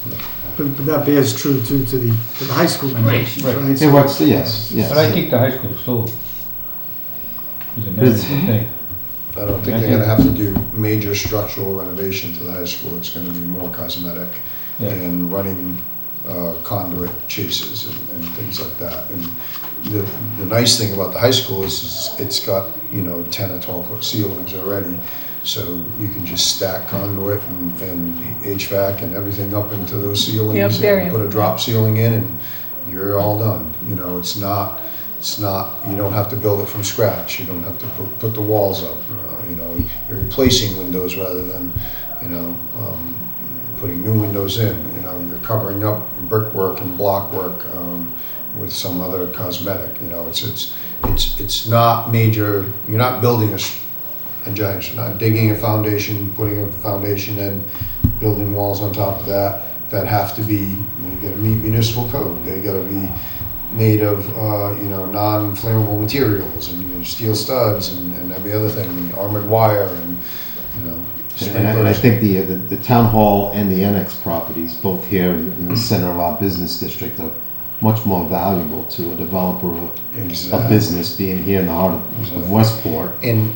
this. But that bears true to the high school renovations, right? It works, yes. But I think the high school still is a manageable thing. I don't think they're gonna have to do major structural renovation to the high school. It's gonna be more cosmetic Yeah. and running conduit chases and things like that. And the nice thing about the high school is it's got, 10 or 12 foot ceilings already. So you can just stack conduit and HVAC and everything up into those ceilings. Yep, and put a drop ceiling in and you're all done. It's not, you don't have to build it from scratch. You don't have to put the walls up. You're replacing windows rather than, putting new windows in. You're covering up brickwork and block work with some other cosmetic. It's not major. You're not building a giant. You're not digging a foundation, putting a foundation in, building walls on top of that have to be. You got to meet municipal code. They got to be made of non-flammable materials and steel studs and every other thing, and armored wire and And I think the town hall and the annex properties, both here in the center of our business district, are much more valuable to a developer of a business being here in the heart of Westport. And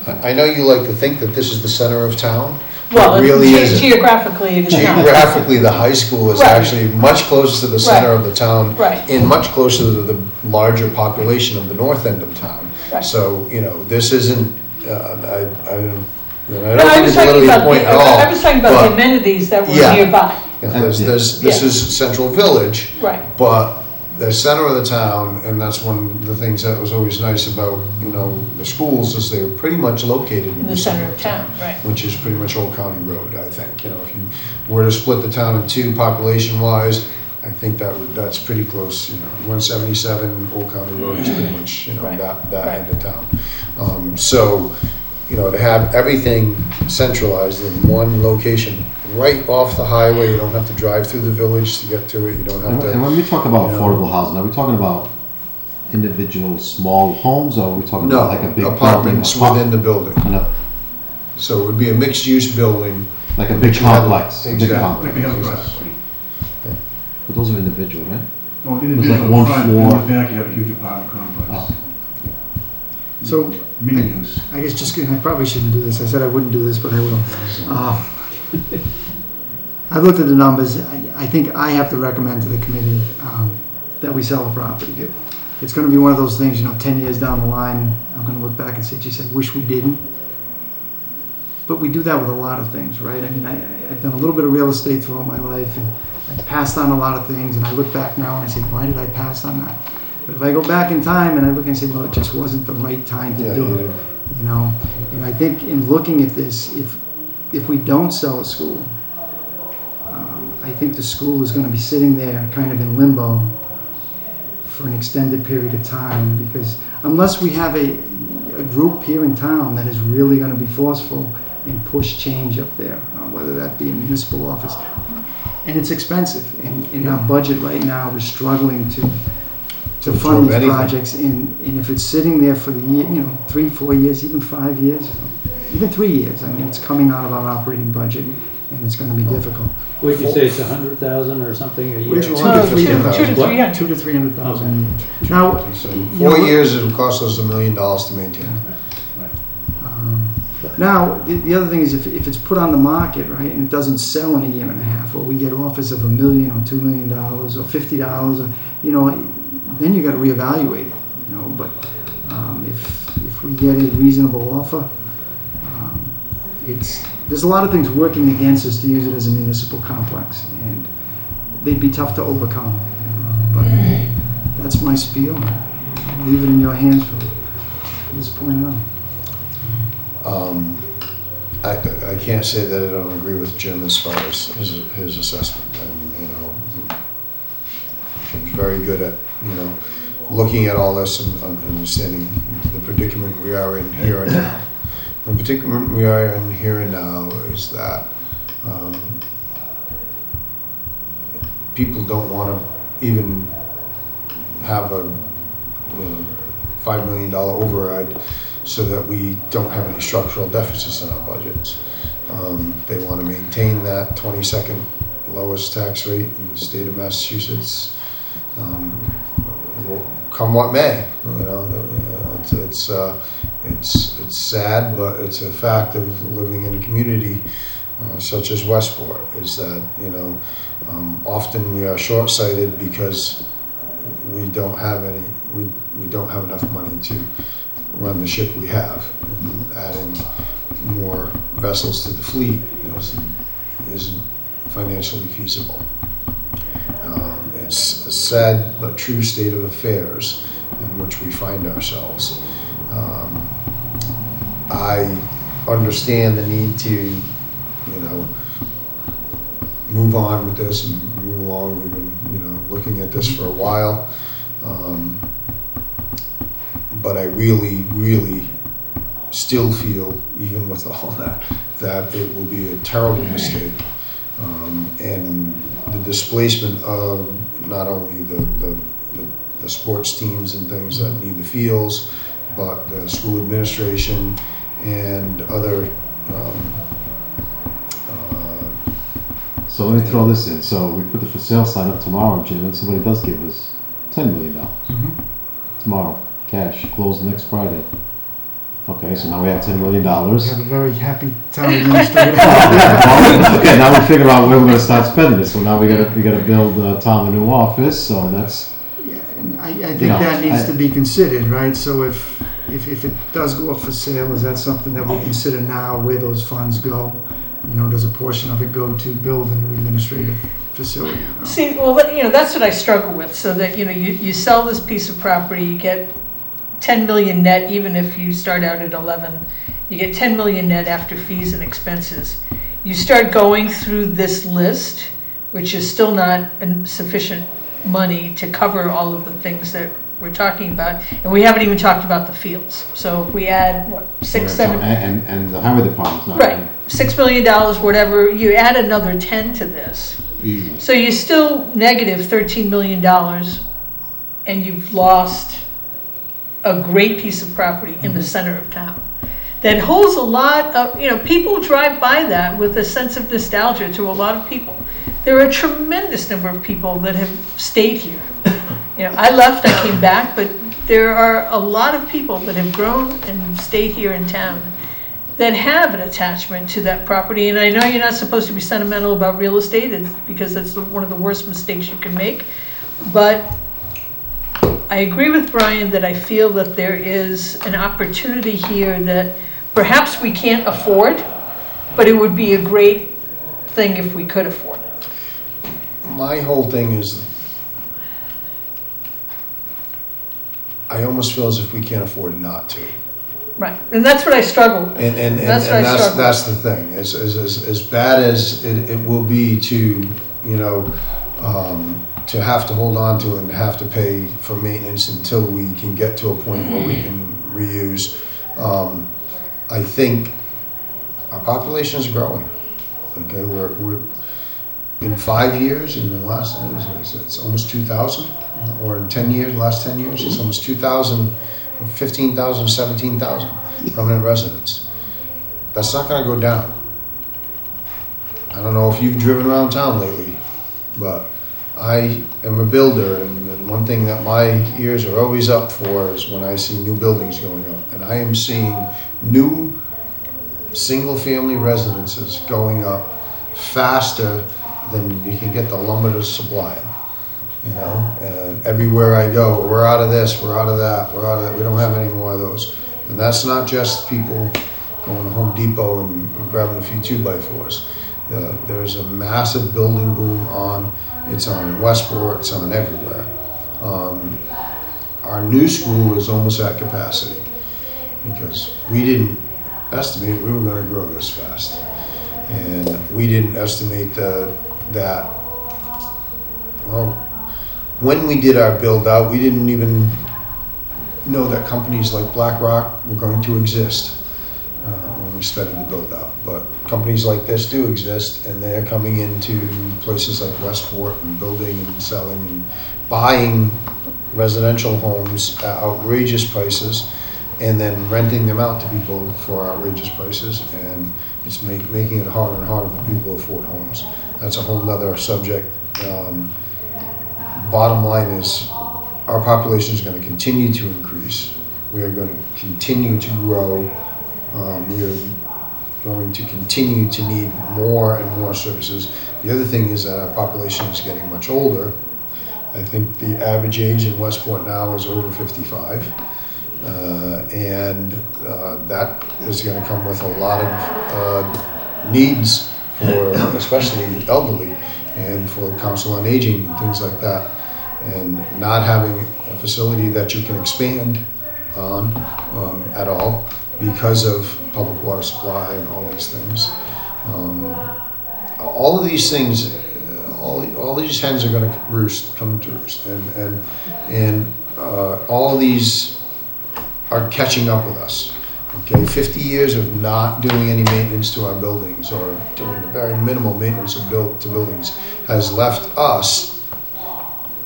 I know you like to think that this is the center of town. Well, it really isn't. Geographically, it is not. Geographically, the high school is Right. actually much closer to the center of the town, Right. and much closer to the larger population of the north end of town. Right. So this isn't. I don't No, I think was it's talking literally the about point at all. I was talking about but, the amenities that were Yeah. nearby. This Yeah. is Central Village, Right. but the center of the town, and that's one of the things that was always nice about the schools, is they were pretty much located In the center of town, right. which is pretty much Old County Road. I think if you were to split the town in two population-wise, I think that's pretty close. 177 Old County Road is pretty much Right. that Right. end of town. So to have everything centralized in one location, right off the highway, you don't have to drive through the village to get to it. You don't have to. And when we talk about affordable housing, are we talking about individual small homes, or are we talking about like a big apartments building? within the building. Enough, So it would be a mixed-use building. like a big complex. A big Exactly. complex. Like the other across the street. But those are individual, right? Well, in It was the like building one front, floor. in the back, you have a huge apartment complex. Oh. So Mini use. I guess I probably shouldn't do this. I said I wouldn't do this, but I will. I've looked at the numbers. I think I have to recommend to the committee that we sell the property. It's going to be one of those things, 10 years down the line, I'm going to look back and say, geez, I wish we didn't. But we do that with a lot of things, right? I mean, I've done a little bit of real estate throughout my life, and I've passed on a lot of things, and I look back now and I say, why did I pass on that? But if I go back in time and I look and say, well, it just wasn't the right time to do it, And I think in looking at this, if we don't sell a school, I think the school is going to be sitting there kind of in limbo for an extended period of time, because unless we have a group here in town that is really going to be forceful and push change up there, whether that be a municipal office, and it's expensive, and in our budget right now we're struggling to fund these anything. projects, and if it's sitting there for the year, 3, 4 years, even 5 years, even 3 years, I mean, it's coming out of our operating budget, and it's going to be difficult. What did you say, it's 100,000 or something a year? Which 2 to 300,000. 2 to 300. 200,000 a year. Now, So you 4 know, years, it would cost us $1 million to maintain. Now, the other thing is if it's put on the market, right, and it doesn't sell in a year and a half, or we get offers of $1 million or $2 million or $50, then you got to reevaluate it, But if we get a reasonable offer, there's a lot of things working against us to use it as a municipal complex, and they'd be tough to overcome. But that's my spiel. I'll leave it in your hands from this point on. I can't say that I don't agree with Jim as far as his assessment, and he's very good at looking at all this and understanding the predicament we are in here and now. The predicament we are in here and now is that people don't want to even have a $5 million override, so that we don't have any structural deficits in our budgets. They want to maintain that 22nd lowest tax rate in the state of Massachusetts, come what may. it's sad, but it's a fact of living in a community such as Westport, is that, you know, often we are short-sighted because we don't have we don't have enough money to run the ship we have. And adding more vessels to the fleet isn't financially feasible. It's a sad but true state of affairs in which we find ourselves. I understand the need to, you know, move on with this and move along. We've been, you know, looking at this for a while. But I really, really still feel, even with all that it will be a terrible mistake. And the displacement of not only the sports teams and things that need the fields, but the school administration and other. So let me throw this in. So we put the for sale sign up tomorrow, Jim, and somebody does give us $10 million. Tomorrow, cash, closed next Friday. Okay, so now we have $10 million. We have a very happy town administrator. Okay, now we figure out where we're going to start spending it. So now we got to build Tom a new office. So that's. Yeah, and I think that needs to be considered, right? So if it does go up for sale, is that something that we consider now, where those funds go? You know, does a portion of it go to build a new administrative facility? You know? See, well, you know, that's what I struggle with. So that, you know, you sell this piece of property, you get 10 million net, even if you start out at 11, you get 10 million net after fees and expenses. You start going through this list, which is still not sufficient money to cover all of the things that we're talking about, and we haven't even talked about the fields. So if we add what, 6, 7, and the highway department's not right, $6 million, whatever. You add another 10 to this, so you're still negative $13 million, and you've lost a great piece of property in the center of town that holds a lot of, you know, people drive by that with a sense of nostalgia. To a lot of people, there are a tremendous number of people that have stayed here. You know, I left, I came back, but there are a lot of people that have grown and stayed here in town that have an attachment to that property. And I know you're not supposed to be sentimental about real estate, because that's one of the worst mistakes you can make. But I agree with Brian that I feel that there is an opportunity here that perhaps we can't afford, but it would be a great thing if we could afford it. My whole thing is, I almost feel as if we can't afford not to. Right, and that's what I struggle with. And that's the thing. As bad as it will be to, you know, to have to hold on to and have to pay for maintenance until we can get to a point where we can reuse. I think our population is growing. Okay, we're in 5 years, in the last, it's almost 2,000, or in 10 years, last 10 years, it's almost 2,000, 15,000, 17,000 permanent residents. That's not going to go down. I don't know if you've driven around town lately, but I am a builder, and one thing that my ears are always up for is when I see new buildings going up. And I am seeing new single-family residences going up faster than you can get the lumber to supply them. You know, and everywhere I go, we're out of this, we're out of that, we're out of that. We don't have any more of those. And that's not just people going to Home Depot and grabbing a few 2x4s. There's a massive building boom on. It's on in Westport, it's on everywhere. Our new school is almost at capacity because we didn't estimate we were going to grow this fast. And we didn't estimate that, well, when we did our build out, we didn't even know that companies like BlackRock were going to exist when we started the build out. But companies like this do exist, and they're coming into places like Westport and building and selling and buying residential homes at outrageous prices and then renting them out to people for outrageous prices, and it's making it harder and harder for people to afford homes. That's a whole nother subject. Bottom line is our population is going to continue to increase. We are going to continue to grow. We are going to continue to need more and more services. The other thing is that our population is getting much older. I think the average age in Westport now is over 55. And that is going to come with a lot of needs for especially the elderly and for council on aging and things like that. And not having a facility that you can expand on at all because of public water supply and all these things. All of these things, all these hens are going to come to roost, and all of these are catching up with us. Okay, 50 years of not doing any maintenance to our buildings or doing a very minimal maintenance to buildings has left us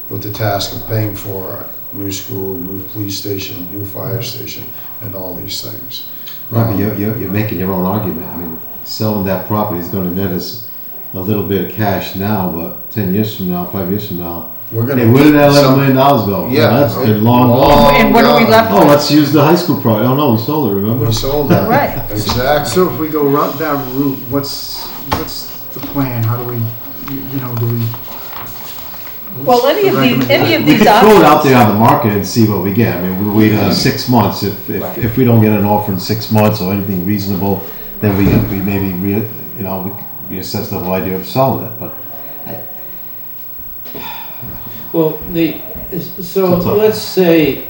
with the task of paying for new school, new police station, new fire station, and all these things. Right, but you're making your own argument. I mean, selling that property is going to net us a little bit of cash now, but 10 years from now, 5 years from now, we're going hey, to where did that $11 million go? Yeah, that's been long gone. And what are we left Oh, with? let's use the high school property. Oh no, we sold it. Remember? We sold that. Right. Exactly. So if we go that route, what's the plan? How do we, do we? Well, any of We these could throw it out options, there on the market and see what we get. I mean, we wait 6 months. If we don't get an offer in 6 months or anything reasonable, then we maybe reassess the whole idea of selling it. But Well, so let's say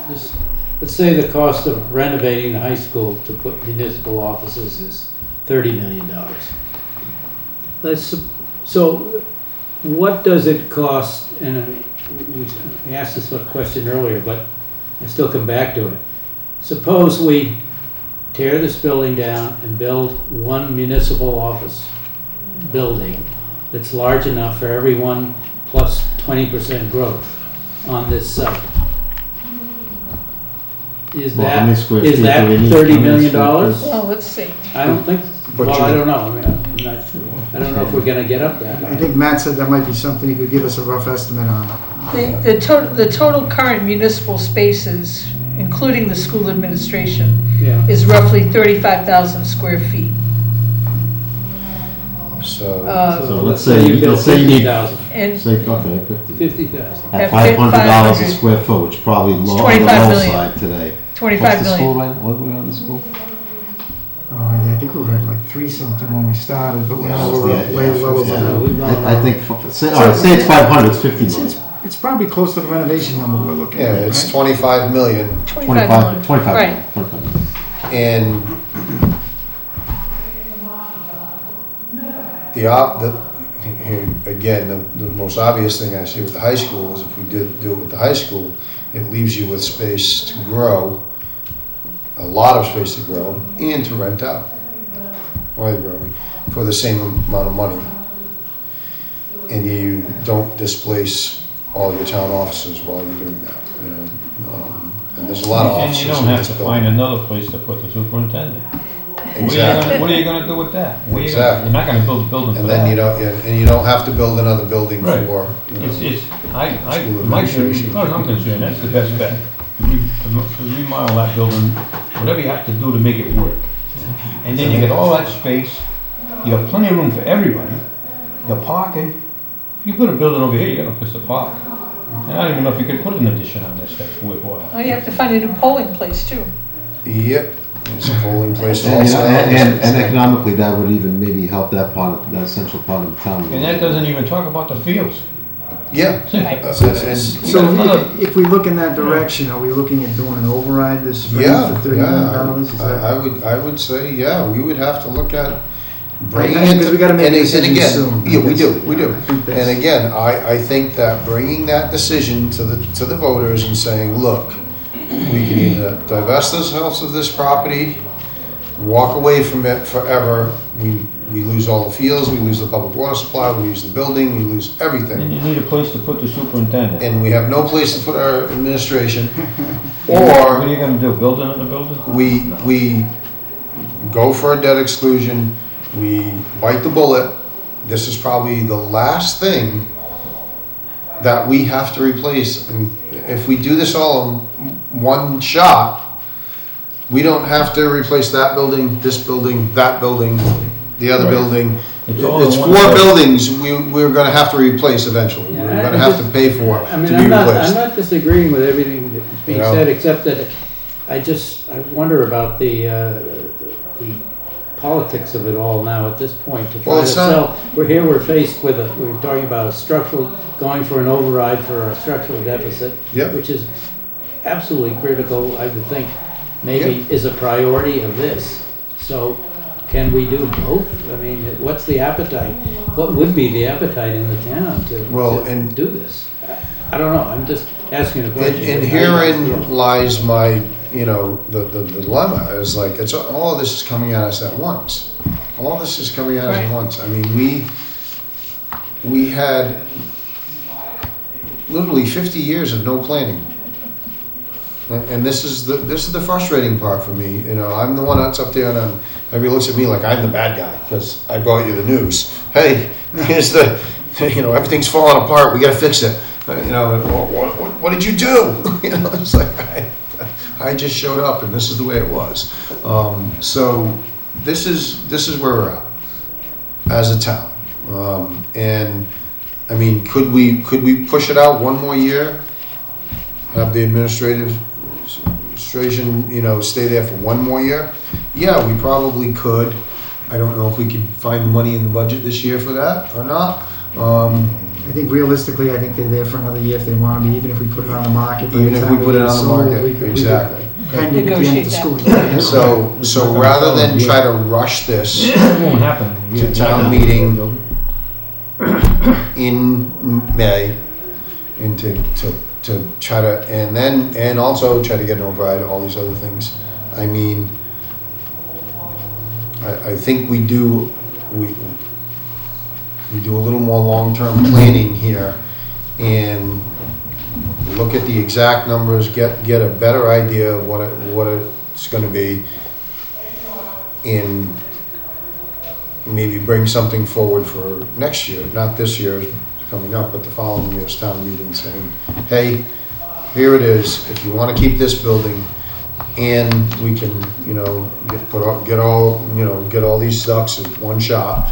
the cost of renovating the high school to put municipal offices is $30 million. So what does it cost, and we asked this question earlier, but I still come back to it. Suppose we tear this building down and build one municipal office building that's large enough for everyone plus 20% growth on this site. Is Well, how many square feet that do we need? $30 How many million? square feet? well, let's see. I don't think, But well, you- I don't know. I mean, I don't know if we're gonna get up that I high. think Matt said that might be something he could give us a rough estimate on. The total current municipal spaces, including the school administration, Yeah. is roughly 35,000 square feet. So so let's say you build need 50,000. And say okay 50 50,000. at At $500 a 500. square foot, which probably low on the 25 low million. side today. 25 What's the million. school right? What were we on the school? Yeah, I think we were at like 3 something when we started, but now we're up Yeah, way yeah, lower yeah. than that. I think say it's 500. It's 50 million. It's probably close to the renovation number we're looking yeah, at, it's right? 25 million, 25 million. 25 Right. 25 million. and here again, the most obvious thing I see with the high school is if we do it with the high school, it leaves you with space to grow, a lot of space to grow, and to rent out while you're growing for the same amount of money. And you don't displace all your town offices while you're doing that. And there's a lot of And offices you don't in have this to building. find another place to put the superintendent. Exactly. What are you gonna do with that? Exactly. You're not gonna build a building for And that. then you don't have to build another building Right. for. My concern, as far as I'm concerned, that's the best bet. To remodel that building, whatever you have to do to make it work. And then you get all that space, you have plenty of room for everybody, the parking. If you put a building over here, you got a place to park. And I don't even know if you could put an addition on this that's worthwhile. Oh, you have to find a new polling place too. Yep, it's a polling place And, also. and economically, that would even maybe help that central part of the town. And that doesn't even talk about the fields. Yeah. And- So if we look in that direction, are we looking at doing an override this spring Yeah, for $30 million? Is that- I would say, yeah, we would have to look at bringing I think it. because we gotta make and a and decision again, soon. Yeah, we do. I think that's- And again, I think that bringing that decision to the voters and saying, look, we can either divest ourselves of this property, walk away from it forever. We lose all the fields, we lose the public water supply, we lose the building, we lose And everything. you need a place to put the superintendent. And we have no place to put our administration. What Or are you gonna do, build another building? we go for a debt exclusion, we bite the bullet. This is probably the last thing that we have to replace. And if we do this all one shot, we don't have to replace that building, this building, that building, the other building. It's all in It's one 4 place. buildings we're gonna have to replace eventually. Yeah, We're I gonna have to just- pay for I mean, to be I'm replaced. not disagreeing with everything that's being You know? said, except that I wonder about the politics of it all now at this point to try Well, to it's not- sell. We're faced with we're talking about a structural, going for an override for a structural deficit, Yep. which is absolutely critical, I would think, maybe is a priority of this. So can we do both? I mean, what's the appetite? What would be the appetite in the town to do this? I don't know, I'm just asking a question. And herein lies my, the dilemma is like, it's all of this is coming at us at once. All this is coming at us at once. I mean, we had literally 50 years of no planning. And this is the frustrating part for me. I'm the one that's up there, and everybody looks at me like I'm the bad guy because I brought you the news. Hey, here's everything's falling apart. We got to fix it. What did you do? It's like I just showed up, and this is the way it was. So this is where we're at as a town. And I mean, could we push it out one more year? Have the administration, stay there for one more year? Yeah, we probably could. I don't know if we could find the money in the budget this year for that or not. I think realistically, I think they're there for another year if they want to be, even if we put it on the market. Even if we put it on the market, exactly. Pending at the end of the school year. So rather than try to rush this It won't happen. to town meeting in May, and to try to, and also try to get an override, all these other things. I mean, I think we do a little more long-term planning here and look at the exact numbers, get a better idea of what it's going to be, and maybe bring something forward for next year, not this year coming up, but the following year's town meeting, saying, hey, here it is. If you want to keep this building, and we can, get all these ducks in one shot.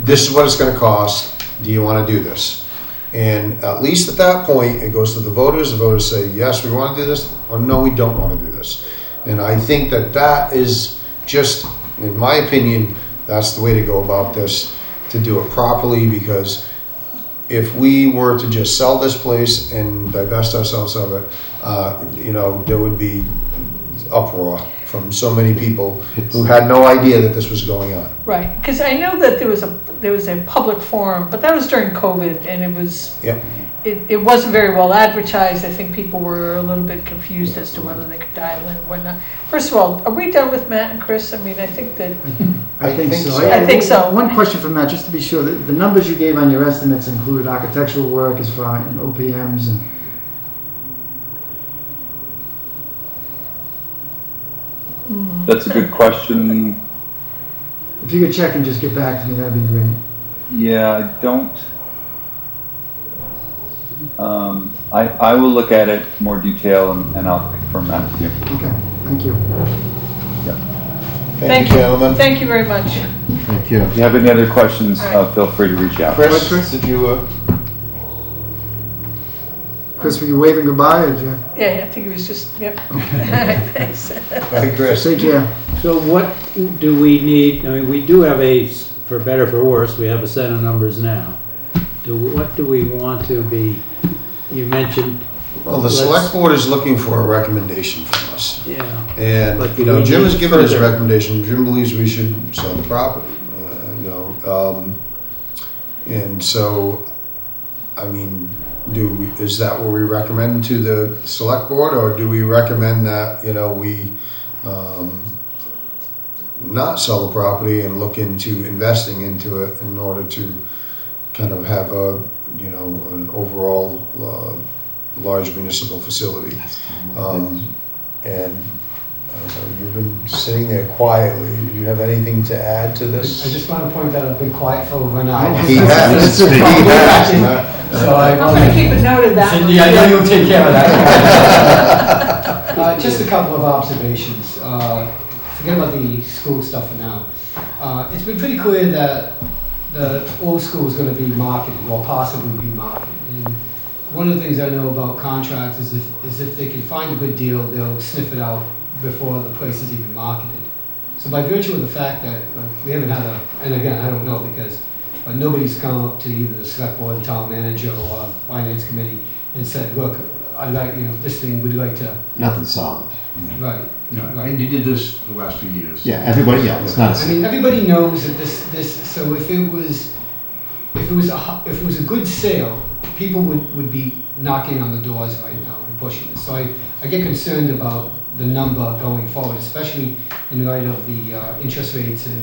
This is what it's going to cost. Do you want to do this? And at least at that point, it goes to the voters. The voters say, yes, we want to do this, or no, we don't want to do this. And I think that is just, in my opinion, that's the way to go about this, to do it properly, because if we were to just sell this place and divest ourselves of it, there would be uproar from so many people who had no idea that this was going on. Right, because I know that there was a public forum, but that was during COVID, and it was it wasn't very well advertised. I think people were a little bit confused as to whether they could dial in or whatnot. First of all, are we done with Matt and Chris? I mean, I think that I think so. I think so. One question for Matt, just to be sure, the numbers you gave on your estimates included architectural work as far as OPMs and. That's a good question. If you could check and just get back to me, that'd be great. Yeah, I don't. I will look at it more detail and I'll confirm that with you. Okay, thank you. Thank you, gentlemen. Thank you very much. Thank you. If you have any other questions, feel free to reach out. Chris, did you? Chris, were you waving goodbye, or did you? Yeah, I think it was just, yep. Thanks. Bye, Chris. Take care. So what do we need? I mean, we do have for better for worse, we have a set of numbers now. What do we want to be? You mentioned. Well, the select board is looking for a recommendation from us. Yeah. And, But Jim we has need given his further- recommendation. Jim believes we should sell the property. And so, I mean, is that what we recommend to the select board, or do we recommend that, we not sell the property and look into investing into it in order to kind of have an overall large municipal facility? And you've been sitting there quietly. Do you have anything to add to this? I just want to point out I've been quiet for over an hour. He has. He has. So I I'm gonna keep a note of that. Yeah, I know you'll take care of that. Just a couple of observations. Forget about the school stuff for now. It's been pretty clear that the old school is going to be marketed, or possibly be marketed. And one of the things I know about contracts is if they can find a good deal, they'll sniff it out before the place is even marketed. So by virtue of the fact that we haven't had and again, I don't know but nobody's come up to either the select board, the town manager, or finance committee and said, look, I'd like, this thing, we'd like to. Nothing solid. Right. No, and you did this for the last few years. Yeah, everybody, it's not. I mean, everybody knows that so if it was a good sale, people would be knocking on the doors right now and pushing it. So I get concerned about the number going forward, especially in light of the interest rates and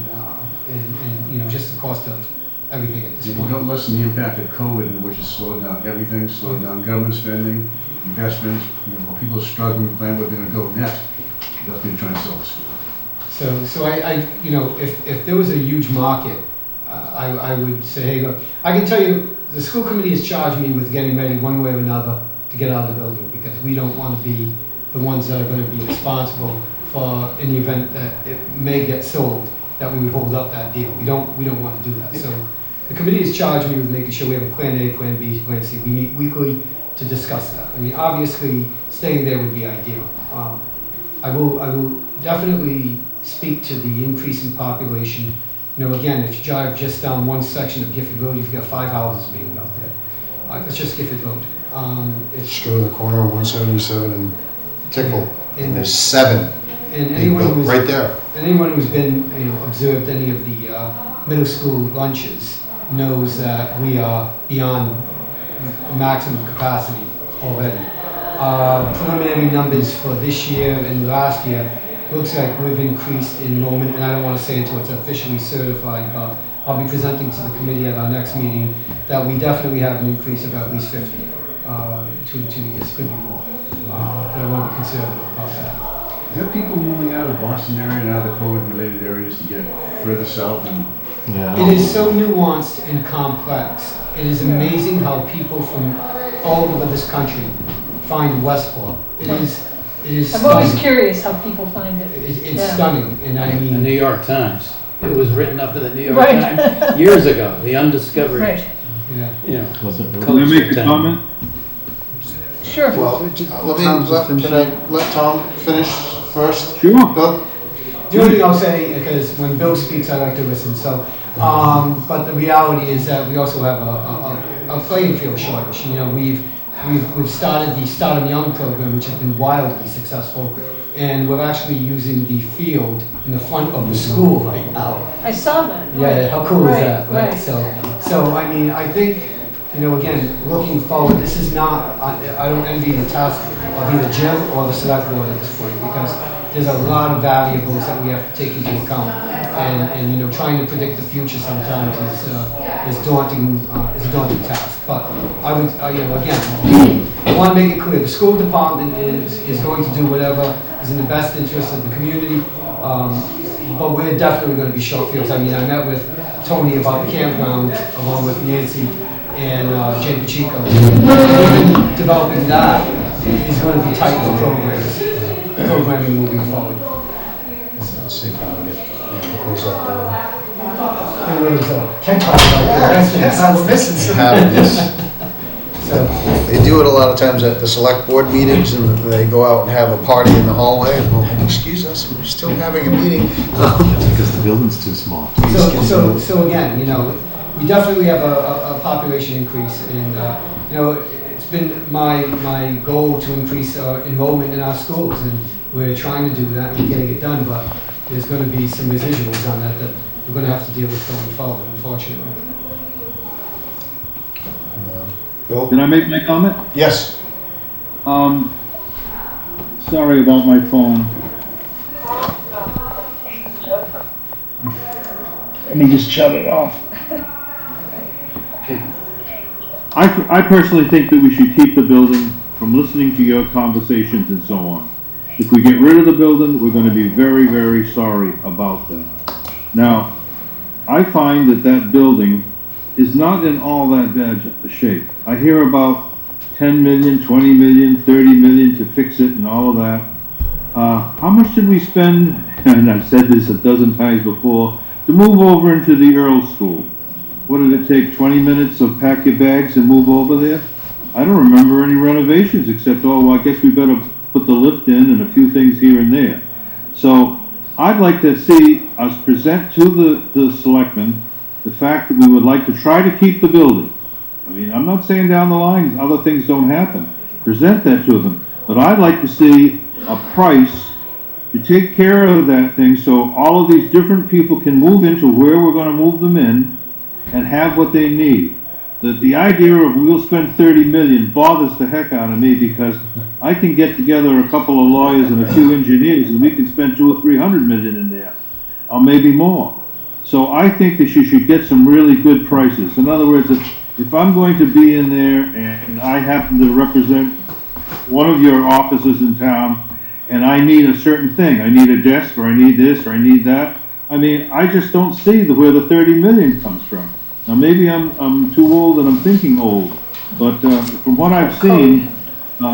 just the cost of everything at this You point. don't lessen the impact of COVID, which has slowed down everything, slowed down government spending, investments. While people are struggling to find where they're going to go next, that's what you're trying to sell us. So I if there was a huge market, I would say, hey, look, I can tell you, the school committee has charged me with getting ready one way or another to get out of the building, because we don't want to be the ones that are going to be responsible for, in the event that it may get sold, that we would hold up that deal. We don't want to do that. So the committee has charged me with making sure we have a plan A, plan B, plan C. We meet weekly to discuss that. I mean, obviously, staying there would be ideal. I will definitely speak to the increase in population. Again, if you drive just down one section of Gifford Road, you've got 5 houses being built there. It's just Gifford Road. Just go to the corner of 177 and Tickle, and there's 7 and being built right there. And anyone who's been, observed any of the middle school lunches knows that we are beyond maximum capacity already. Preliminary numbers for this year and last year looks like we've increased enrollment, and I don't want to say until it's officially certified, but I'll be presenting to the committee at our next meeting that we definitely have an increase of at least 50 between 2 years, could be more. But I want to be conservative about that. There are people moving out of the Boston area and out of the COVID-related areas to get further south and. It is so nuanced and complex. It is amazing how people from all over this country find Westport. It is I'm always curious how people find it. It's stunning, and I The mean. New York Times. It was written up in the New York Right. Times years ago. The undiscovered. Right. Yeah. Can I make a comment? Sure. Well, can I let Tom finish first? Sure. Bill? The only thing I'll say, because when Bill speaks, I like to listen. So, but the reality is that we also have a playing field shortage. We've started the Start 'em Young program, which has been wildly successful, and we're actually using the field in the front of the school right now. I saw that. Yeah, how cool is that? Right. So I mean, I think, again, looking forward, this is not, I don't envy the task of either Jim or the select board at this point, because there's a lot of variables that we have to take into account. And trying to predict the future sometimes is a daunting task. But I would, again, I want to make it clear, the school department is going to do whatever is in the best interest of the community. But we're definitely going to be short fields. I mean, I met with Tony about the campground, along with Nancy and Jay Pacheco. Even developing that is going to be tight for programming moving forward. Let's see if I can get close up. Can't talk about They do it a lot of times at the select board meetings, and they go out and have a party in the hallway. Well, excuse us, we're still having a meeting. Because the building's too small. So again, we definitely have a population increase, and it's been my goal to increase enrollment in our schools, and we're trying to do that and we're getting it done. But there's going to be some residuals on that we're going to have to deal with going forward, unfortunately. Bill? Can I make my comment? Yes. Sorry about my phone. Let me just shut it off. I personally think that we should keep the building from listening to your conversations and so on. If we get rid of the building, we're going to be very, very sorry about that. Now, I find that building is not in all that bad shape. I hear about 10 million, 20 million, 30 million to fix it and all of that. How much did we spend, and I've said this a dozen times before, to move over into the Earl School? What did it take, 20 minutes to pack your bags and move over there? I don't remember any renovations except, oh, well, I guess we better put the lift in and a few things here and there. So I'd like to see us present to the selectmen the fact that we would like to try to keep the building. I mean, I'm not saying down the line other things don't happen. Present that to them. But I'd like to see a price to take care of that thing so all of these different people can move into where we're going to move them in and have what they need. The idea of we'll spend 30 million bothers the heck out of me, because I can get together a couple of lawyers and a few engineers and we can spend 200 or 300 million in there, or maybe more. So I think that you should get some really good prices. In other words, if I'm going to be in there and I happen to represent one of your offices in town and I need a certain thing, I need a desk, or I need this, or I need that, I mean, I just don't see where the 30 million comes from. Now, maybe I'm too old and I'm thinking old, but from what I've seen,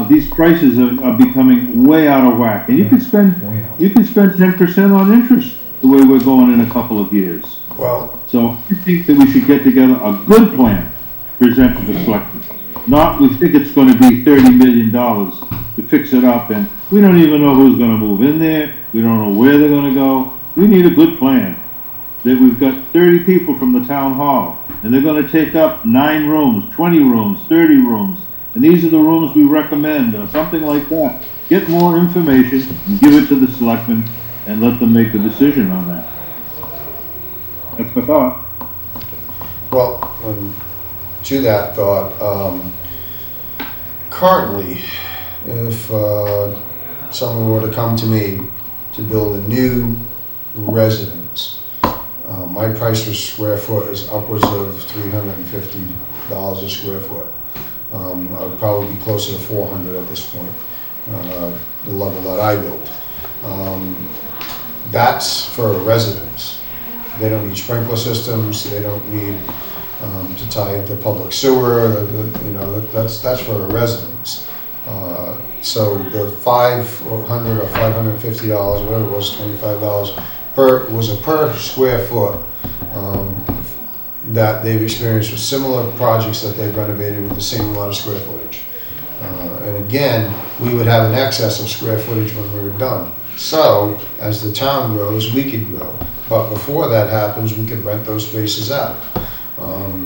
these prices are becoming way out of whack. And you can spend 10% on interest the way we're going in a couple of years. Well, so I think that we should get together a good plan to present to the selectmen. Not we think it's going to be $30 million to fix it up, and we don't even know who's going to move in there. We don't know where they're going to go. We need a good plan. That we've got 30 people from the town hall, and they're going to take up 9 rooms, 20 rooms, 30 rooms, and these are the rooms we recommend, or something like that. Get more information and give it to the selectmen and let them make a decision on that. That's my thought. Well, to that thought, currently, if someone were to come to me to build a new residence, my price per square foot is upwards of $350 a square foot. I would probably be closer to 400 at this point, the level that I built. That's for a residence. They don't need sprinkler systems. They don't need to tie into public sewer. That's for a residence. So the $500 or $550, whatever it was, $25 was a per square foot that they've experienced with similar projects that they've renovated with the same amount of square footage. And again, we would have an excess of square footage when we were done. So as the town grows, we could grow. But before that happens, we could rent those spaces out.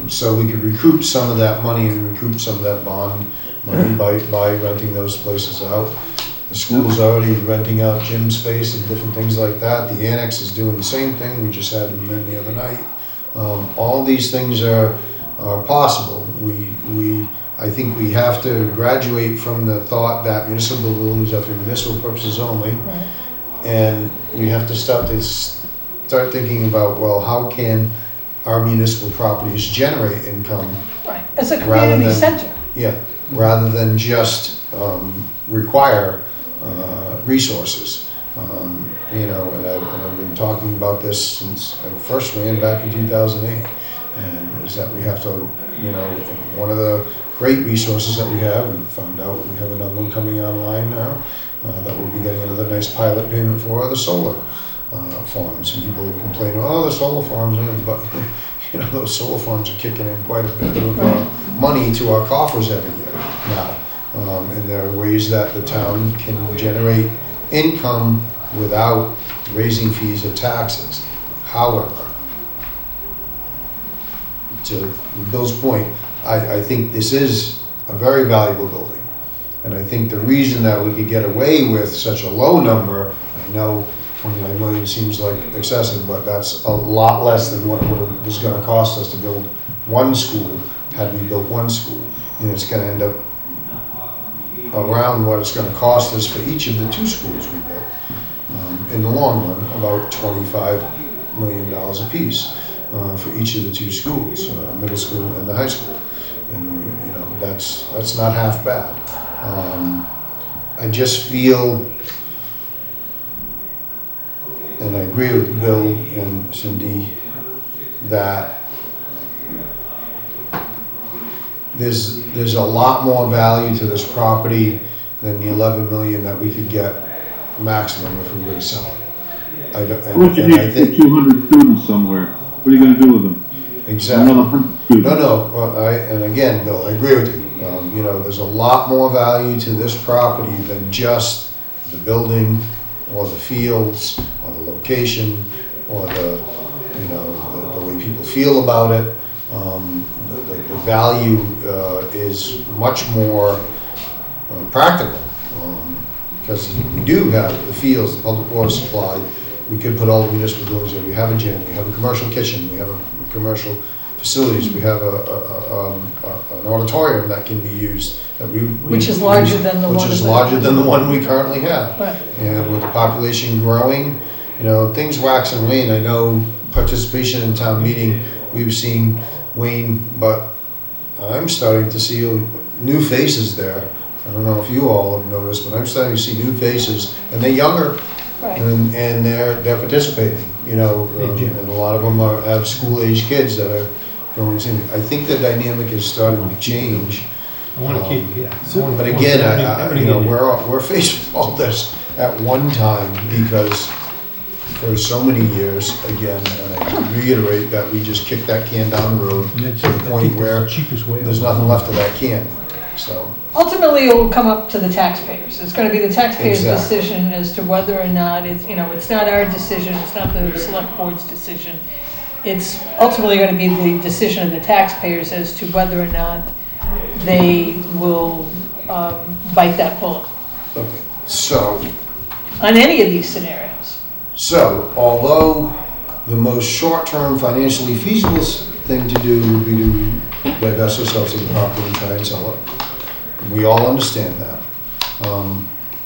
So we could recoup some of that money and recoup some of that bond money by renting those places out. The school's already renting out gym space and different things like that. The annex is doing the same thing. We just had them in the other night. All these things are possible. I think we have to graduate from the thought that municipal buildings are for municipal purposes only, and we have to start thinking about, well, how can our municipal properties generate income? Right, as a community center. Yeah, rather than just require resources. And I've been talking about this since I first ran back in 2008, and is that we have to, one of the great resources that we found out we have another one coming online now that we'll be getting another nice pilot payment for, the solar farms. And people complain, oh, the solar farms, but those solar farms are kicking in quite a bit of money to our coffers every year now. And there are ways that the town can generate income without raising fees or taxes. However, to Bill's point, I think this is a very valuable building. And I think the reason that we could get away with such a low number, I know 29 million seems like excessive, but that's a lot less than what it was going to cost us to build one school, had we built one school. And it's going to end up around what it's going to cost us for each of the 2 schools we built. In the long run, about $25 million a piece for each of the 2 schools, middle school and the high school. And that's not half bad. I just feel, and I agree with Bill and Cindy, that there's a lot more value to this property than the 11 million that we could get maximum if we were to sell it. What you need for 200 students somewhere? What are you gonna do with them? Exactly. Another 100 students. No, and again, Bill, I agree with you. You know, there's a lot more value to this property than just the building or the fields or the location or the, you know, the way people feel about it. The value is much more practical because we do have the fields, the public water supply. We could put all the municipal buildings there. We have a gym, we have a commercial kitchen, we have a commercial facilities, we have an auditorium that can be used. Which is larger than the one. Which is larger than the one we currently have. Right. And with the population growing, you know, things wax and wane. I know participation in town meeting, we've seen wane, but I'm starting to see new faces there. I don't know if you all have noticed, but I'm starting to see new faces, and they're younger. Right. And they're participating, you know, and a lot of them have school-age kids that are going to. I think the dynamic is starting to change. I want to keep, yeah. But again, you know, we're faced with all this at one time because for so many years, again, and I reiterate that we just kicked that can down the road to the point where there's nothing left of that can. So. Ultimately, it will come up to the taxpayers. It's going to be the taxpayers' Exactly. decision as to whether or not it's, you know, it's not our decision, it's not the select board's decision. It's ultimately going to be the decision of the taxpayers as to whether or not they will bite that bullet Okay. So. on any of these scenarios. So, although the most short-term financially feasible thing to do would be to divest ourselves of the property and try and sell it, we all understand that.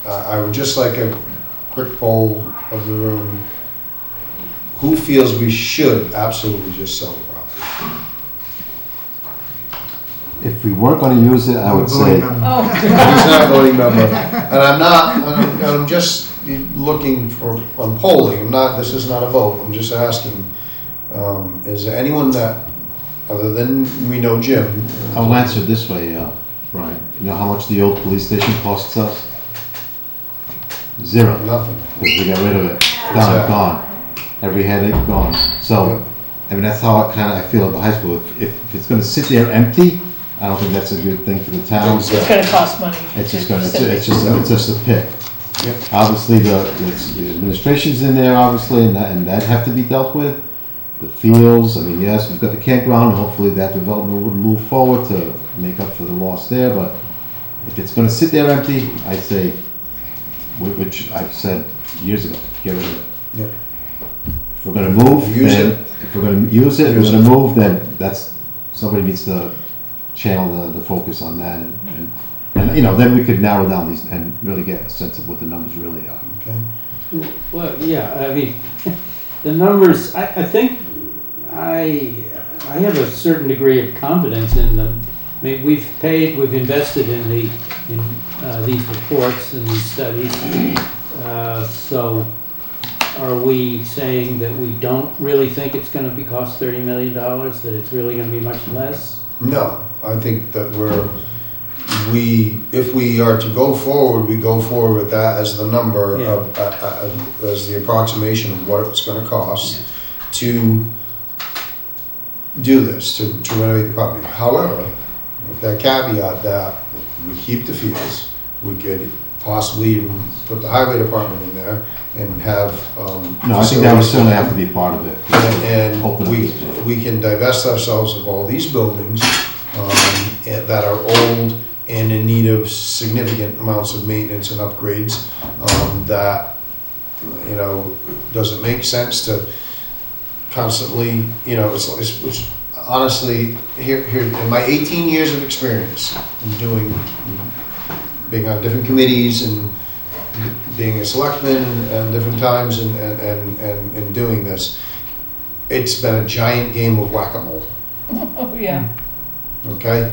I would just like a quick poll of the room. Who feels we should absolutely just sell the property? If we weren't going to use it, I would say, He's not a voting member. And I'm just looking for, I'm polling, this is not a vote, I'm just asking, is there anyone that, other than we know Jim? I'll answer it this way, Brian. You know how much the old police station costs us? Zero. Nothing. Because we got rid of it. Done, Exactly. gone. Every headache gone. So, I mean, that's how I feel about high school. If it's going to sit there empty, I don't think that's a good thing for the town. It's going to cost money. It's just a pick. Yep. Obviously, the administration's in there, obviously, and that have to be dealt with. The fields, I mean, yes, we've got the campground, and hopefully that development would move forward to make up for the loss there, but if it's gonna sit there empty, I say, which I've said years ago, get rid of it. Yep. If we're gonna move, if we're gonna use it, we're gonna move, then somebody needs to channel the focus on that, and you know, then we could narrow down these and really get a sense of what the numbers really are. Okay. Well, yeah, I mean, the numbers, I think I have a certain degree of confidence in them. I mean, we've invested in these reports and these studies. So are we saying that we don't really think it's going to cost $30 million, that it's really going to be much less? No, I think that if we are to go forward, we go forward with that as the number, as the approximation of what it's going to cost to do this, to renovate the property. However, with that caveat that we keep the fields, we could possibly even put the highway department in there and have No, I think that would certainly have to be part of it. and we can divest ourselves of all these buildings that are old and in need of significant amounts of maintenance and upgrades. That, you know, does it make sense to constantly, you know, it's honestly here in my 18 years of experience in being on different committees and being a selectman and different times and doing this, it's been a giant game of whack-a-mole. Oh, yeah. Okay?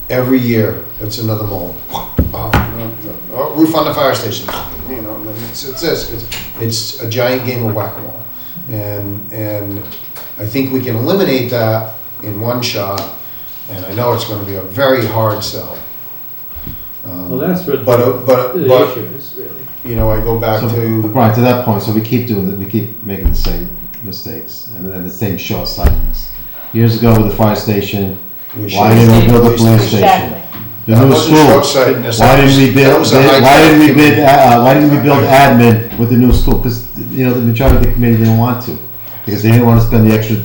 Every year, it's another mole. Oh, roof on the fire station. You know, it's a giant game of whack-a-mole. And I think we can eliminate that in one shot And I know it's gonna be a very hard sell. Well, that's what But the issue is, really. you know, I go back So, to, right, to that point, so we keep doing it, we keep making the same mistakes, and then the same short-sightedness. Years ago with the fire station, we why should- didn't we build a police station? Exactly. The That new wasn't school, short-sightedness, why didn't we that build, was a high why didn't we tech bid, why didn't we build admin with the new school? Because, you know, the majority of the committee didn't want to, because they didn't want to spend the extra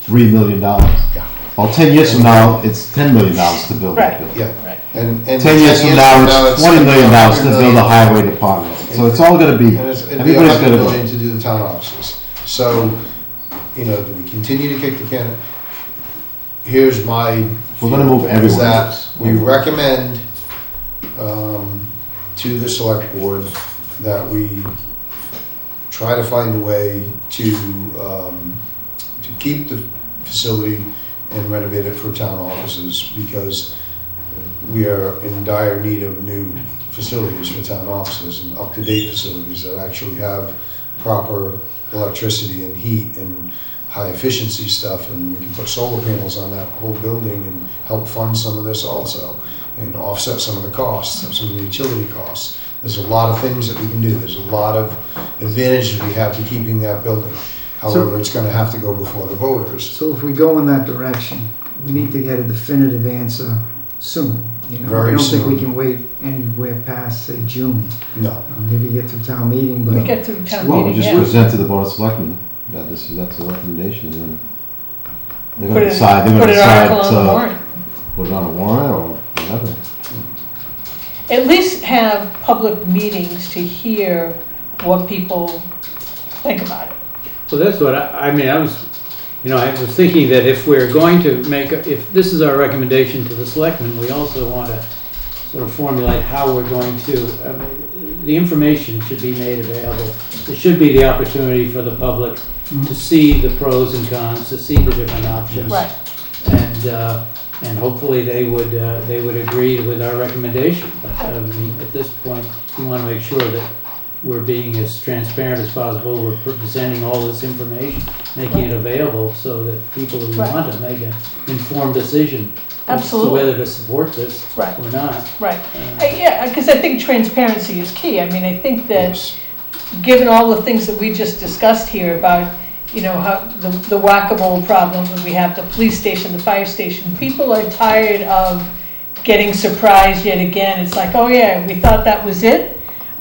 $3 million. Yeah. Well, 10 years from now, it's $10 million to build that Right. building. yeah. Right. And 10 years from now, it's $20 million to build a highway department. So it's all gonna be, And it'd be everybody's $100 gonna million go. to do the town offices. So, you know, do we continue to kick the can? Here's my. We're gonna move feeling, is everywhere. that we recommend, to the select board that we try to find a way to keep the facility and renovate it for town offices, because we are in dire need of new facilities for town offices and up-to-date facilities that actually have proper electricity and heat and high-efficiency stuff, and we can put solar panels on that whole building and help fund some of this also, and offset some of the costs, some of the utility costs. There's a lot of things that we can do. There's a lot of advantages we have to keeping that building. However, it's gonna have to go before the voters. So if we go in that direction, we need to get a definitive answer soon. You know, Very I don't think we soon. can wait anywhere past, say, June. No. Maybe get through town meeting, We but get through town Well, we meeting, just yeah. present to the board of selectmen that that's a recommendation, and then they're Put gonna it, decide, put an article on the to warrant. put it on a warrant or whatever. At least have public meetings to hear what people think about it. So that's what I mean, I was thinking that if we're going to if this is our recommendation to the selectmen, we also want to sort of formulate how we're going to, the information should be made available. There should be the opportunity for the public to see the pros and cons, to see the different options. Right. And hopefully they would agree with our recommendation. But I mean, at this point, we want to make sure that we're being as transparent as possible. We're presenting all this information, making it available so that people who Right. want to make an informed decision as to Absolutely. whether to support this Right. or not. Right. Yeah, because I think transparency is key. I mean, I think that Yes. given all the things that we just discussed here about, you know, how the whack-a-mole problem that we have, the police station, the fire station, people are tired of getting surprised yet again. It's like, oh yeah, we thought that was it.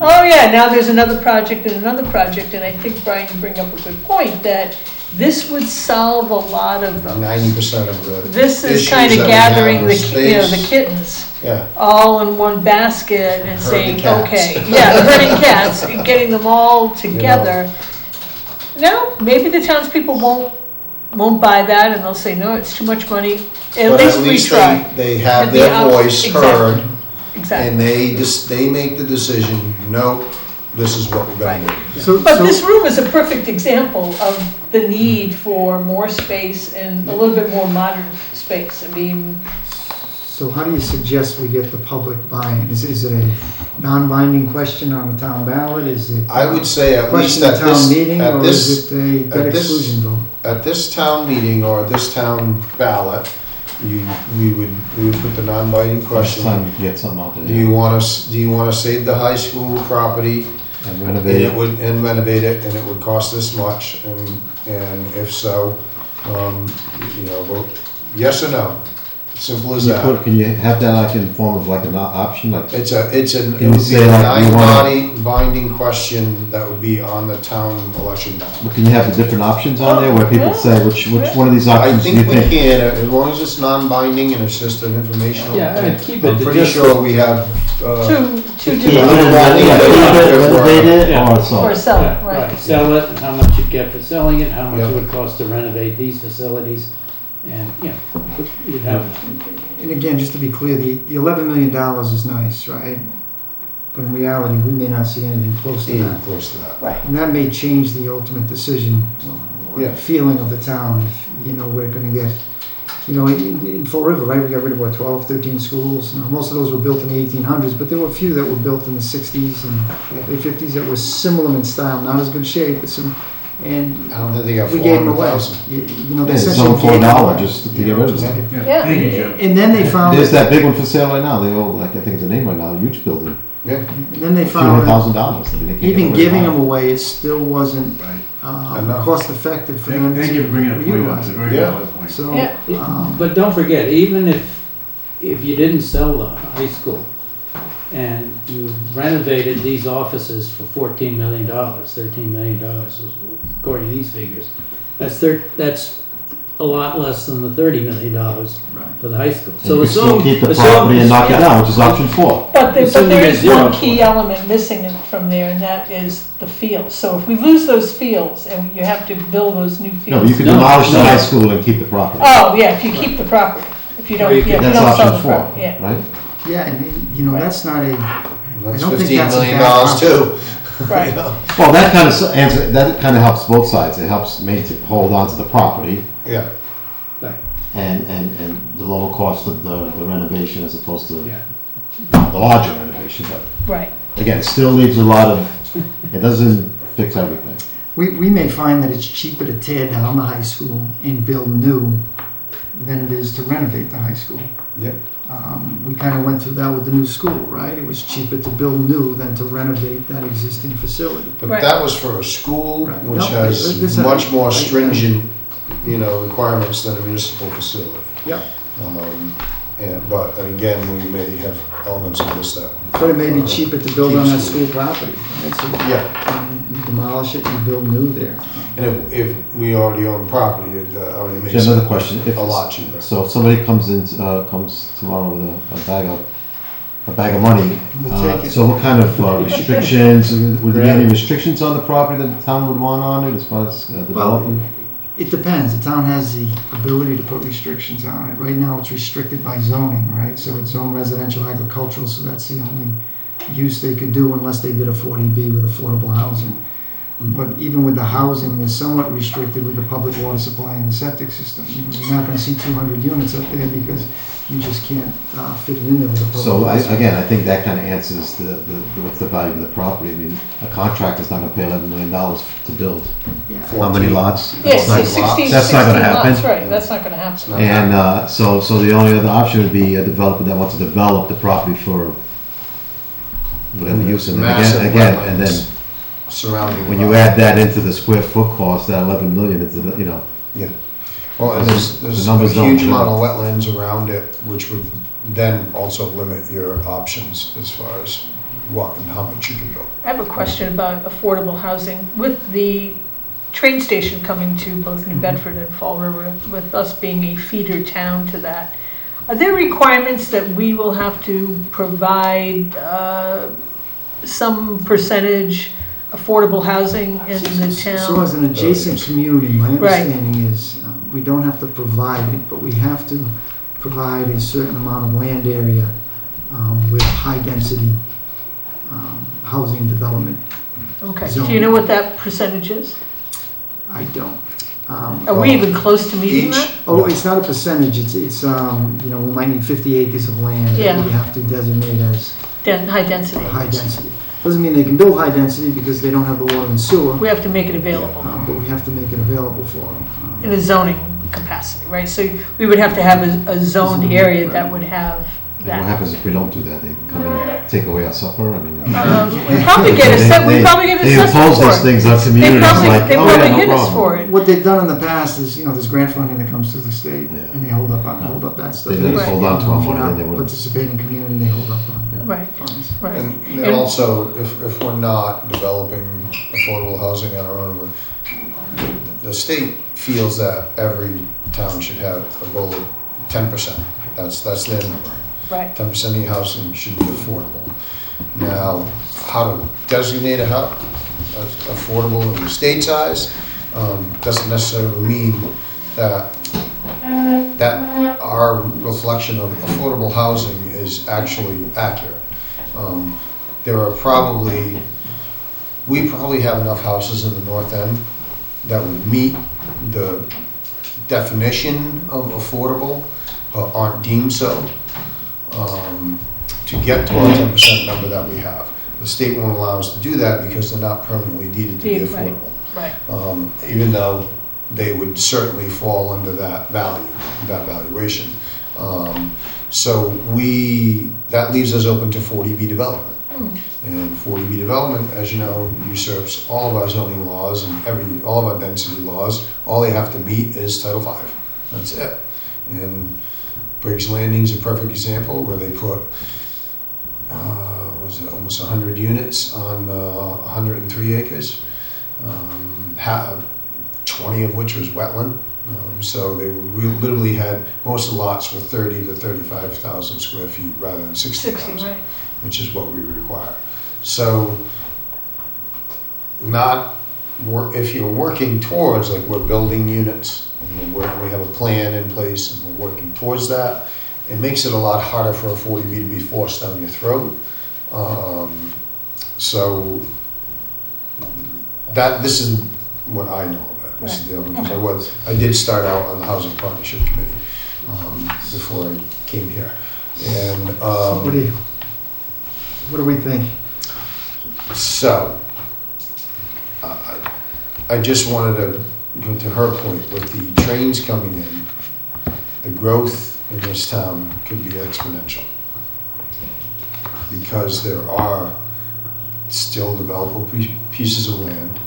Oh yeah, now there's another project and another project. And I think, Brian, you bring up a good point that this would solve a lot of those. 90% of the This is issues kind that of we have gathering with the space. kittens Yeah. all in one basket and Herding saying, cats. okay, yeah, herding cats, and getting them all together. No, maybe the townspeople won't buy that, and they'll say, no, it's too much money. At But least we try. they have And the their out- voice exactly. heard, and Exactly. they make the decision, no, this is what we're gonna do. so, But so- this room is a perfect example of the need for more space and a little bit more modern space. I mean, So how do you suggest we get the public buy-in? Is it a non-binding question on the town ballot? Is it I would say at least question at at town this, meeting, at or this, is it a debt at this- exclusion vote? at this town meeting or this town ballot, we would put the non-binding Next question. time you get something out there. Do you want to save the high school property? And And renovate it it. would, and renovate it, and it would cost this much, and if so, you know, vote yes or no. Simple as that. Can you have that like in form of like an option, like? It Can would you be say a like you wanna- non-binding question that would be on the town election ballot. Can you have the different options on there where people say which one of these I options do you think we think? can, as long as it's non-binding and it's just an informational. Yeah, I'd keep it I'm to pretty just- sure we have, two Keep it, different, renovate it, Yeah. or so. or sell, Yeah, right. Sell it, how much you get for selling it, how much Yeah. it would cost to renovate these facilities, and, you know, you'd have, And again, just to be clear, the $11 million is nice, right? But in reality, we may not see anything close to even that. close to that. Right. And that may change the ultimate decision, or Yeah. the feeling of the town, if, you know, we're gonna get, you know, in Fall River, right, we got rid of, what, 12, 13 schools? Now, most of those were built in the 1800s, but there were a few that were built in the 60s and 50s that were similar in style, not as good shape, but some and I don't think they got we gave them away. 400,000. You know, they It's essentially sold for gave them $1 away. just to get rid of it. Yeah. Thank you, Jim. And then they found, There's that big one for sale right now. They owe, like, I think it's a name right now, a huge building. Yeah, and then they A few found that $100,000. I mean, they can't even get giving rid of them it. away, it still wasn't Right. Enough. cost effective for them Thank you for bringing to up the point, utilize it's a it. very Yeah. valid point. So, Yeah. But don't forget, even if you didn't sell the high school and you renovated these offices for $14 million, $13 million, according to these figures, that's a lot less than the $30 million for the high school. So you still keep the property and knock it down, which is option 4. But there Assuming is it's zero one key for it. element missing from there, and that is the fields. So if we lose those fields and you have to build those new fields. No, but you can No, demolish the no. high school and keep the property. Oh, yeah, if you keep the property. If you don't, Or you yeah, can- if you That's don't sell option the 4, property, yeah. right? yeah, and you know, that's not a, That's don't think $15 that's a million bad too. Right. Well, that kind of answer, that kind of helps both sides. It helps maintain, hold on to the property Yeah. Right. and the lower cost of the renovation as opposed to Yeah. the larger renovation. But Right. again, it still leaves a lot of, it doesn't fix everything. we may find that it's cheaper to tear down the high school and build new than it is to renovate the high school. Yep. We kind of went through that with the new school, right? It was cheaper to build new than to renovate that existing facility. But Right. that was for a school, Right. which No, has this- much more stringent, requirements than a municipal facility. Yeah. But again, we may have elements of this that. But it may be cheaper to build on that school property, right? So Yeah, you demolish it and you build new there. and if we already own property, it already makes Just another it question. If a lot cheaper. So if somebody comes tomorrow with a bag of money, We'll take it. so what kind of restrictions, would there be any restrictions on the property that the town would want on it as far as development? It depends. The town has the ability to put restrictions on it. Right now, it's restricted by zoning, right? So it's zone residential agricultural, so that's the only use they could do unless they did a 40B with affordable housing. But even with the housing, they're somewhat restricted with the public water supply and the septic system. You're not going to see 200 units up there because you just can't fit it in there with the public So water supply. I think that kind of answers what's the value of the property. I mean, a contractor's not going to pay $11 million to build. Yeah. How many lots? Yeah, That's not- 16 That's not going to happen. lots, right, that's not gonna happen. And so the only other option would be a developer that wants to develop the property for whatever use. And Massive again, and then wetlands surrounding. when the you lot. add that into the square foot cost, that 11 million, it's, Yeah. Well, and there's The a numbers don't huge show. amount of wetlands around it, which would then also limit your options as far as what and how much you can go. I have a question about affordable housing. With the train station coming to both New Bedford and Fall River, with us being a feeder town to that, are there requirements that we will have to provide some percentage affordable housing in the So town? as an adjacent community, my Right. understanding is we don't have to provide it, but we have to provide a certain amount of land area with high density housing development. Okay, do you know what that percentage is? I don't. Are we even close to meeting that? Oh, it's not a percentage, it's we might need 50 acres of land Yeah. that we have to designate as High density. high density. Doesn't mean they can build high density because they don't have the water and sewer, We have to make it available but we have to make it available for them. in a zoning capacity, right? So we would have to have a zoned area that would have and what that. happens if we don't do that? They come and take away our supper? I mean. We probably get They impose these things on communities like, They oh probably yeah, hit no us for problem. it. What they've done in the past is, there's grant funding that comes to the state, Yeah. and they hold up that stuff. They just Right. hold on to our If you're money not and they wouldn't. participating community, they hold up on Right, funds. right. And also, if we're not developing affordable housing on our own, the state feels that every town should have a goal of 10%. That's their number. Right. 10% of your housing should be affordable. Now, how to designate a house affordable in the state size doesn't necessarily mean that our reflection of affordable housing is actually accurate. We probably have enough houses in the north end that would meet the definition of affordable, but aren't deemed so, to get to our 10% number that we have. The state won't allow us to do that because they're not permanently deeded to be Right. affordable. Right. Even though they would certainly fall under that value, that valuation. So that leaves us open to 40B development. And 40B development, as you know, usurps all of our zoning laws and all of our density laws. All they have to meet is Title V. That's it. And Briggs Landing's a perfect example where they put almost 100 units on 103 acres, 20 of which was wetland. So they literally had, most of the lots were 30 to 35,000 square feet rather than 60,000, right. which is what we require. So if you're working towards, like we're building units, and we have a plan in place and we're working towards that, it makes it a lot harder for a 40B to be forced down your throat. So this is what I know of it. This is the other, because I did start out on the Housing Partnership Committee before I came here. And what do we think? So I just wanted to go to her point with the trains coming in. The growth in this town could be exponential because there are still developable pieces of land.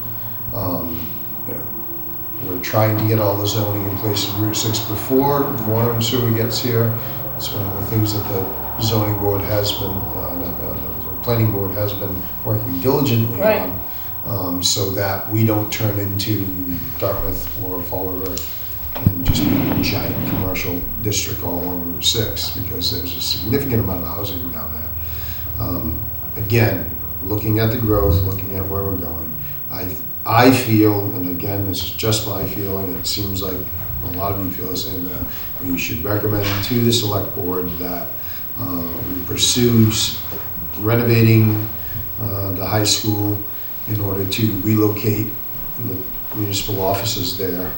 We're trying to get all the zoning in place in Route 6 before water and sewer gets here. It's one of the things that the zoning board has been, the planning board has been working diligently on, so that we don't turn into Dartmouth or Fall River and just be a giant commercial district all on Route 6, because there's a significant amount of housing down there. Again, looking at the growth, looking at where we're going, I feel, and again, this is just my feeling, it seems like a lot of you feel the same, that we should recommend to the select board that we pursue renovating the high school in order to relocate the municipal offices there,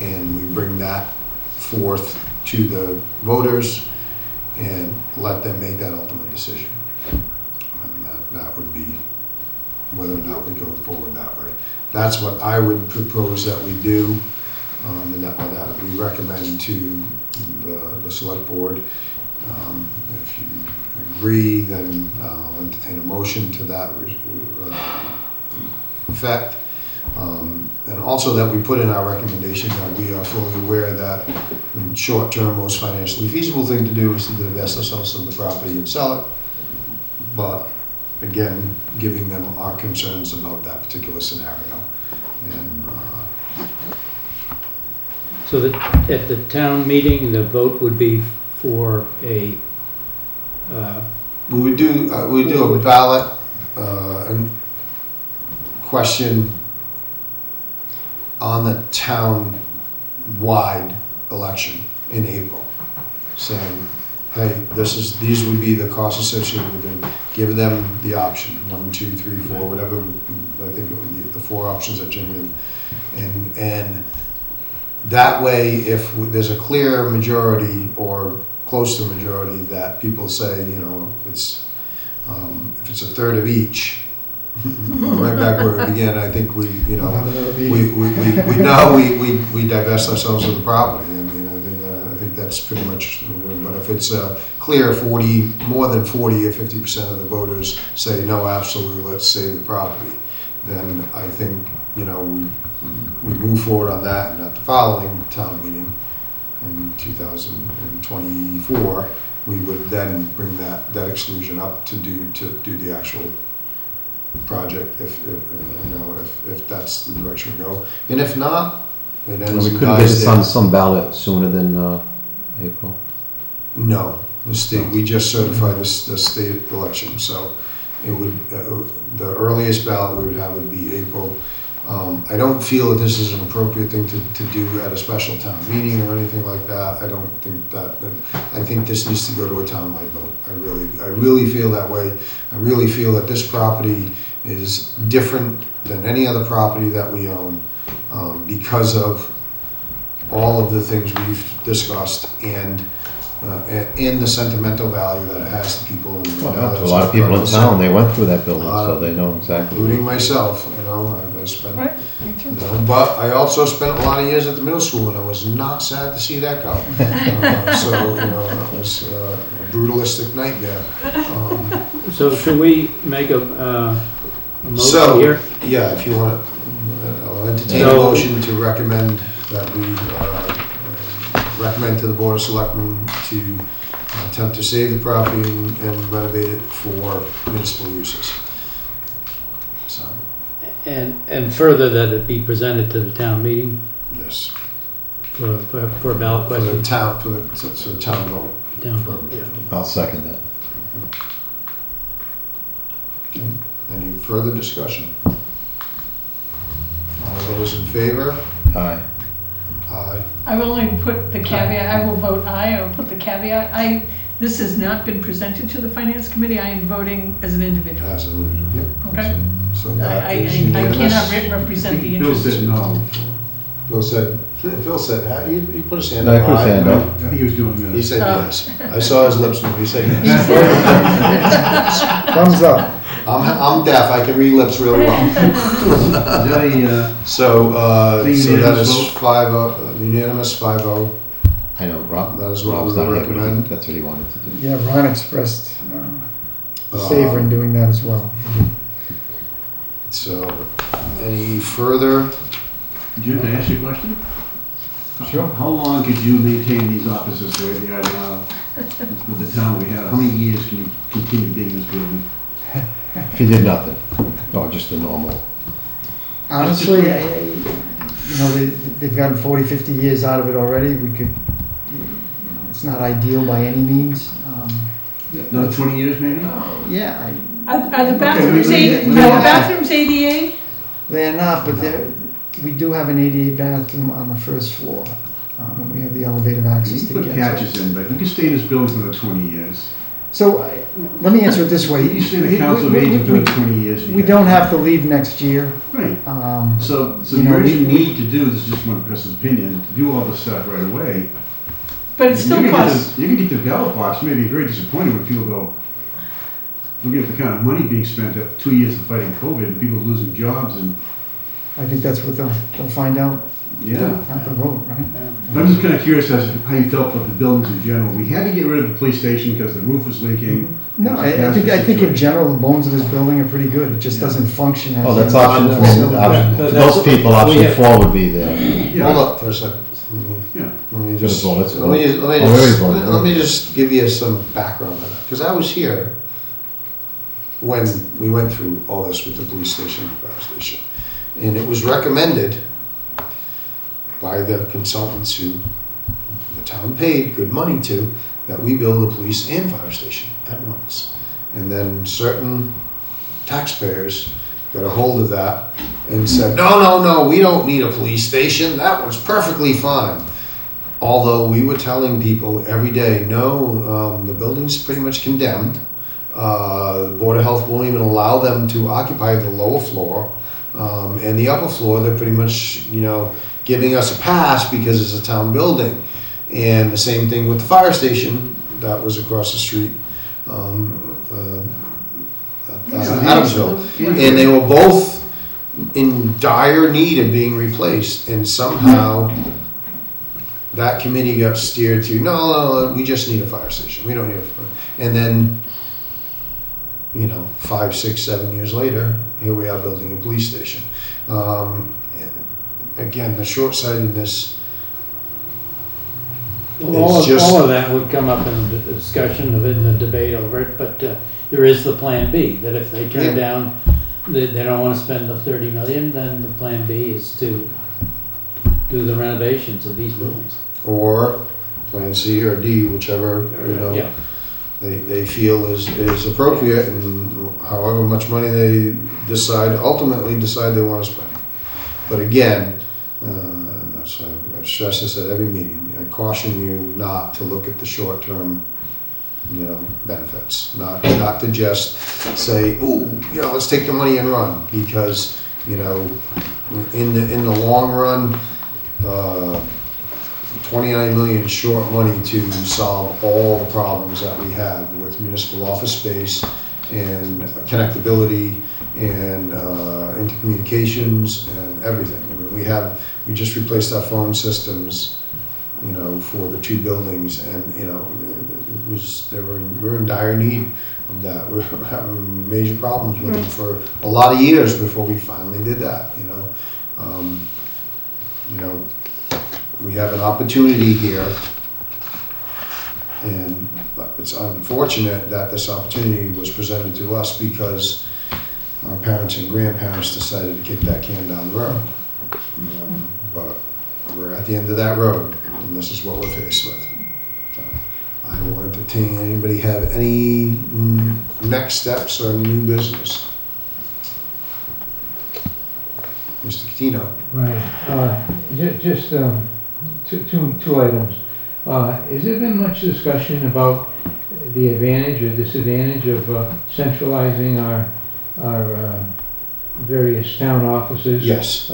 and we bring that forth to the voters and let them make that ultimate decision. And that would be whether or not we go forward that way. That's what I would propose that we do, and that we recommend to the select board. If you agree, then I'll entertain a motion to that effect. And also that we put in our recommendation that we are fully aware that the short-term, most financially feasible thing to do is to divest ourselves of the property and sell it. But again, giving them our concerns about that particular scenario. And so that at the town meeting, the vote would be for a. We would do a ballot and question on the town-wide election in April, saying, hey, these would be the costs associated with it. Give them the option, 1, 2, 3, 4, whatever. I think it would be the 4 options that Jimmy and that way, if there's a clear majority or close to majority that people say, it's if it's a third of each. Right back where we began, I think we divest ourselves of the property. I mean, I think that's pretty much. But if it's clear, more than 40 or 50% of the voters say no, absolutely, let's save the property, then I think we move forward on that, and at the following town meeting in 2024, we would then bring that exclusion up to do the actual project if that's the direction we go, and if not, it ends. We couldn't get this on some ballot sooner than April. No, the state. We just certified the state election, so it would the earliest ballot we would have would be April. I don't feel that this is an appropriate thing to do at a special town meeting or anything like that. I don't think that. I think this needs to go to a town-wide vote. I really feel that way. I really feel that this property is different than any other property that we own because of all of the things we've discussed, and and the sentimental value that it has to people. And, Well, a lot of people in town, they went through that building, so they know exactly. Including myself, I spent, Right, me too. but I also spent a lot of years at the middle school, and I was not sad to see that go. So, it was a brutalistic nightmare. So should we make a motion So, here? yeah, if you want, I'll entertain a So- motion to recommend that we recommend to the Board of Selectmen to attempt to save the property and renovate it for municipal uses. So, And further, that it be presented to the town meeting yes, for a ballot for the question? town, for the town vote. Town vote, yeah. I'll second that. Any further discussion? All those in favor? Aye. Aye. I will only put the caveat, I will vote aye, I will put the caveat, this has not been presented to the finance committee, I am voting as an individual. As a, yep. Okay. So that I is cannot unanimous. represent the Bill interests. said no. Phil said, he put his hand No, up. he put his hand Aye. up. I think he was doing He this. said Oh. yes. I saw his lips move. He said yes. Thumbs up. I'm deaf. I can read lips really well. Is that a, So The that unanimous is vote? 5-0, unanimous 5-0. I know, Rob. That is what Rob's we not here, but recommend. That's what he wanted to do. Yeah, Ron expressed favor in doing that as well. So any further? Jim, can I ask you a question? Sure. How long could you maintain these offices the way they are now with the town we have? How many years can you continue digging this building? If he did nothing, or just the normal. Honestly, they've gotten 40, 50 years out of it already. We could, it's not ideal by any means. Another 20 years maybe? Yeah, Are the bathrooms, Okay, are the bathrooms ADA? they're not, but we do have an ADA bathroom on the first floor. And we have the elevated access You to put get to it. patches in, but you can stay in this building for another 20 years. So let me answer it this way. You stay in the council of aging for another 20 years. We don't have to leave next year. Right. So you the know, urgent we- need to do, this is just one person's opinion, to do all this stuff right away. But it still costs, You can get to the ballot box, you may be very disappointed when people go, looking at the kind of money being spent after 2 years of fighting COVID and people losing jobs and, I think that's what they'll find out yeah. at the vote, right? I'm just kind of curious as to how you felt about the buildings in general. We had to get rid of the police station because the roof was leaking. No, I think in general, the bones of this building are pretty good. It just doesn't function as. Oh, that's a- option as a four. facility. For those people, option 4 would be there. Yeah. Hold up for a second. Yeah. Let me Good just, as well, let's let me vote. let me Oh, we already just, voted. let me just give you some background on that, because I was here when we went through all this with the police station and fire station. And it was recommended by the consultants who the town paid good money to, that we build a police and fire station at once. And then certain taxpayers got a hold of that and said, no, we don't need a police station. That was perfectly fine. Although we were telling people every day, no, the building's pretty much condemned. The Board of Health won't even allow them to occupy the lower floor. And the upper floor, they're pretty much, giving us a pass because it's a town building. And the same thing with the fire station that was across the street. Adamsville, and they were both in dire need of being replaced, and somehow that committee got steered to, no, we just need a fire station, we don't need and then 5, 6, 7 years later, here we are building a police station. Again, the short-sightedness all just- of that would come up in the discussion of it, in the debate over it, but there is the plan B, that if they turn Yeah. down, they don't want to spend the 30 million, then the plan B is to do the renovations of these buildings. or Plan C or D, whichever Yeah. they feel is appropriate, and however much money they ultimately decide they want to spend. But again, that's I've stressed this at every meeting. I caution you not to look at the short-term, benefits. Not to just say, "Ooh, let's take the money and run," because in the long run, 29 million short money to solve all the problems that we have with municipal office space and connectability and intercommunications and everything. I mean, we just replaced our phone systems, you know, for the 2 buildings, and you know, we're in dire need of that. We're having major problems with them for a lot of years before we finally did that. You know, we have an opportunity here, and it's unfortunate that this opportunity was presented to us because our parents and grandparents decided to kick that can down the road. But we're at the end of that road, and this is what we're faced with. So I will entertain anybody have any next steps or new business. Mr. Catino. Right. Just two items. Has there been much discussion about the advantage or disadvantage of centralizing our various town offices? Yes.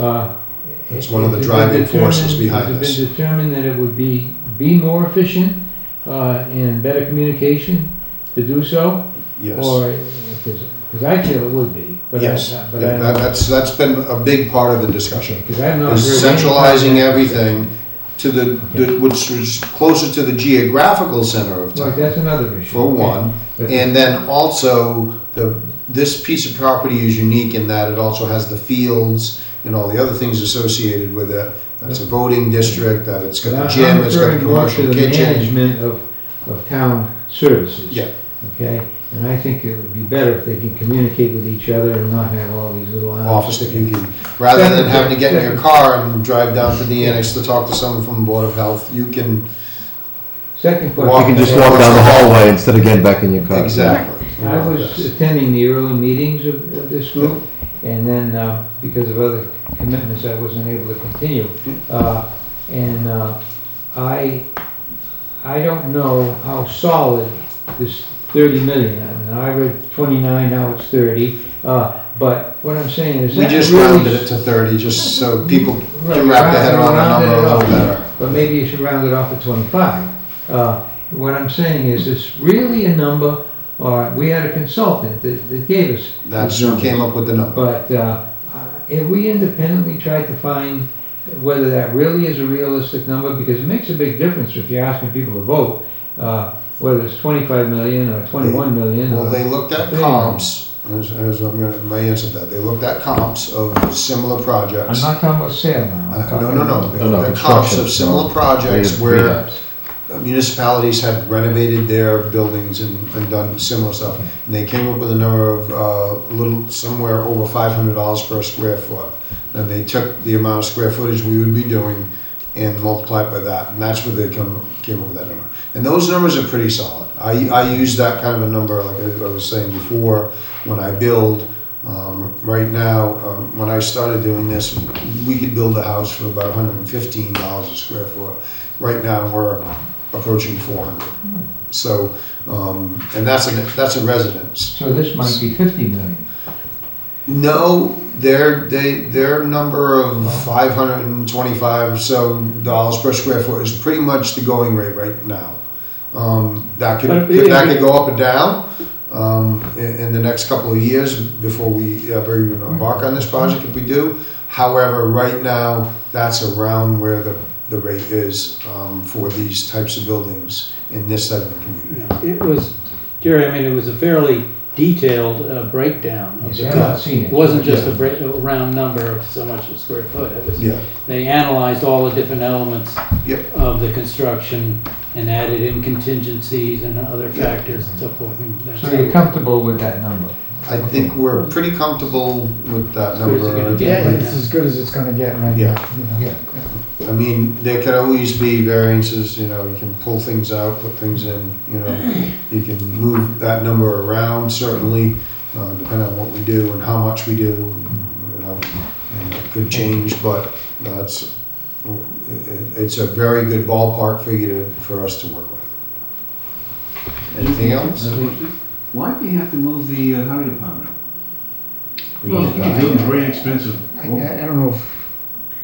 It's one of the driving forces behind this. Has it been determined that it would be more efficient and better communication to do so? Yes. Or because I feel it would be. But yes. That's been a big part of the discussion. Is centralizing everything to which is closer to the geographical center of town. Right, that's another issue. For one, and then also this piece of property is unique in that it also has the fields and all the other things associated with it. That's a voting district. That it's got a gym. It's got a commercial kitchen. Management of town services. Yeah. Okay. And I think it would be better if they can communicate with each other and not have all these little office that you can, rather than having to get in your car and drive down to the annex to talk to someone from the Board of Health. You can. Second question. You can just walk down the hallway instead of getting back in your car. Exactly. I was attending the early meetings of this group, and then because of other commitments, I wasn't able to continue. I don't know how solid this 30 million. I mean, I read 29, now it's 30. But what I'm saying is we just rounded it to 30, just so people can wrap their head around the number a little better. But maybe you should round it off to 25. What I'm saying is, it's really a number. We had a consultant that gave us. That's who came up with the number. But have we independently tried to find whether that really is a realistic number? Because it makes a big difference if you're asking people to vote. Whether it's 25 million or 21 million. Well, they looked at comps, as my answer to that, they looked at comps of similar projects. I'm not talking about sale now. No. They looked at comps of similar projects where municipalities had renovated their buildings and done similar stuff. And they came up with a number of somewhere over $500 per square foot. Then they took the amount of square footage we would be doing and multiplied by that. And that's where they came up with that number. And those numbers are pretty solid. I use that kind of a number, like I was saying before, when I build. Right now, when I started doing this, we could build a house for about $115 a square foot. Right now, we're approaching 400. So, and that's a residence. So this might be 50 million. No, their number of $525 or so per square foot is pretty much the going rate right now. That could go up or down in the next couple of years before we ever even embark on this project, if we do. However, right now, that's around where the rate is for these types of buildings in this type of community. It was, Jerry, I mean, it was a fairly detailed breakdown of the cost. It wasn't just a round number of so much a square foot. It was, they analyzed all the different elements of the construction and added in contingencies and other factors and so forth. So you're comfortable with that number? I think we're pretty comfortable with that number. It's as good as it's going to get right now. I mean, there could always be variances. You know, you can pull things out, put things in. You know, you can move that number around. Certainly, depending on what we do and how much we do. You know, and it could change, but it's a very good ballpark figure for us to work with. Anything else? Why do you have to move the highway department? Well, it's very expensive. I don't know if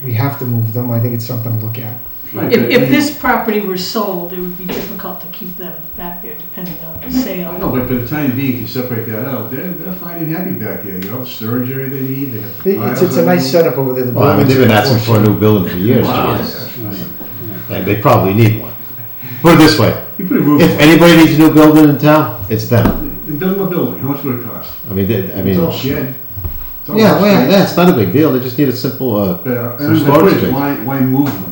we have to move them. I think it's something to look at. If this property were sold, it would be difficult to keep them back there depending on the sale. No, but for the time being, you separate that out, they're fine and happy back there. You have the storage area they need, they got the files It's a they nice need. setup over there. The Well, I mean, they've been asking for a new building for years, Wow. James. And they probably need one. Put it this way, You put a roof if on it. anybody needs a new building in town, it's them. Then build them a building, how much would it cost? I mean, It's all shed. It's all yeah, shed. yeah, it's not a big deal, they just need a simple, But, some and storage the question, space. why move them?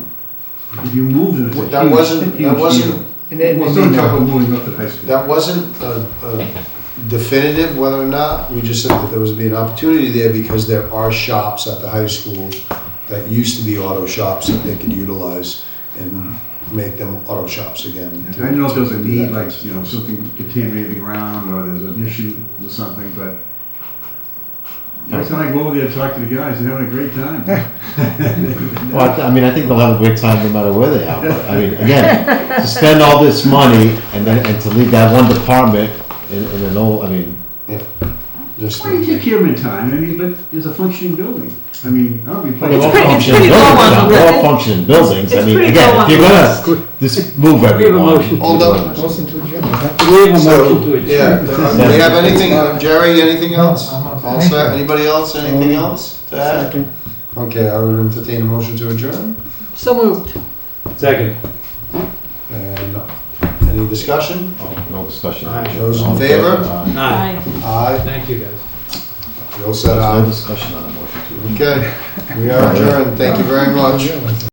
If you move them, it's a That huge, wasn't, huge that wasn't, deal. And then, Well, don't talk about moving up to high school. that wasn't a definitive whether or not, we just said that there was be an opportunity there because there are shops at the high school that used to be auto shops that they could utilize and make them auto shops again. I don't know if there's a need, like, something contaminating the ground, or there's an issue with something, but every time I go over there and talk to the guys, they're having a great time. well, I mean, I think they'll have a great time no matter where they are, but, I mean, again, to spend all this money and to leave that one department in an old, I mean, Just, Well, you take care of them in time, I mean, but it's a functioning building. I mean, I'll be they're playing. all pretty functioning low on buildings, the now. list. They're all functioning buildings, I It's mean, pretty again, low on if you're the gonna just move We have a everyone. motion. hold on. Motion to adjourn. We have a motion to So, adjourn. yeah, do we have anything, Jerry, anything else? All set, anybody else, anything else to add? Second. Okay, I would entertain a motion to adjourn. So moved. Second. And any discussion? No discussion. Aye. Those in favor? Aye. Aye. Thank you, guys. You all said No aye. discussion on the motion to. Okay, we are adjourned. Thank you very much.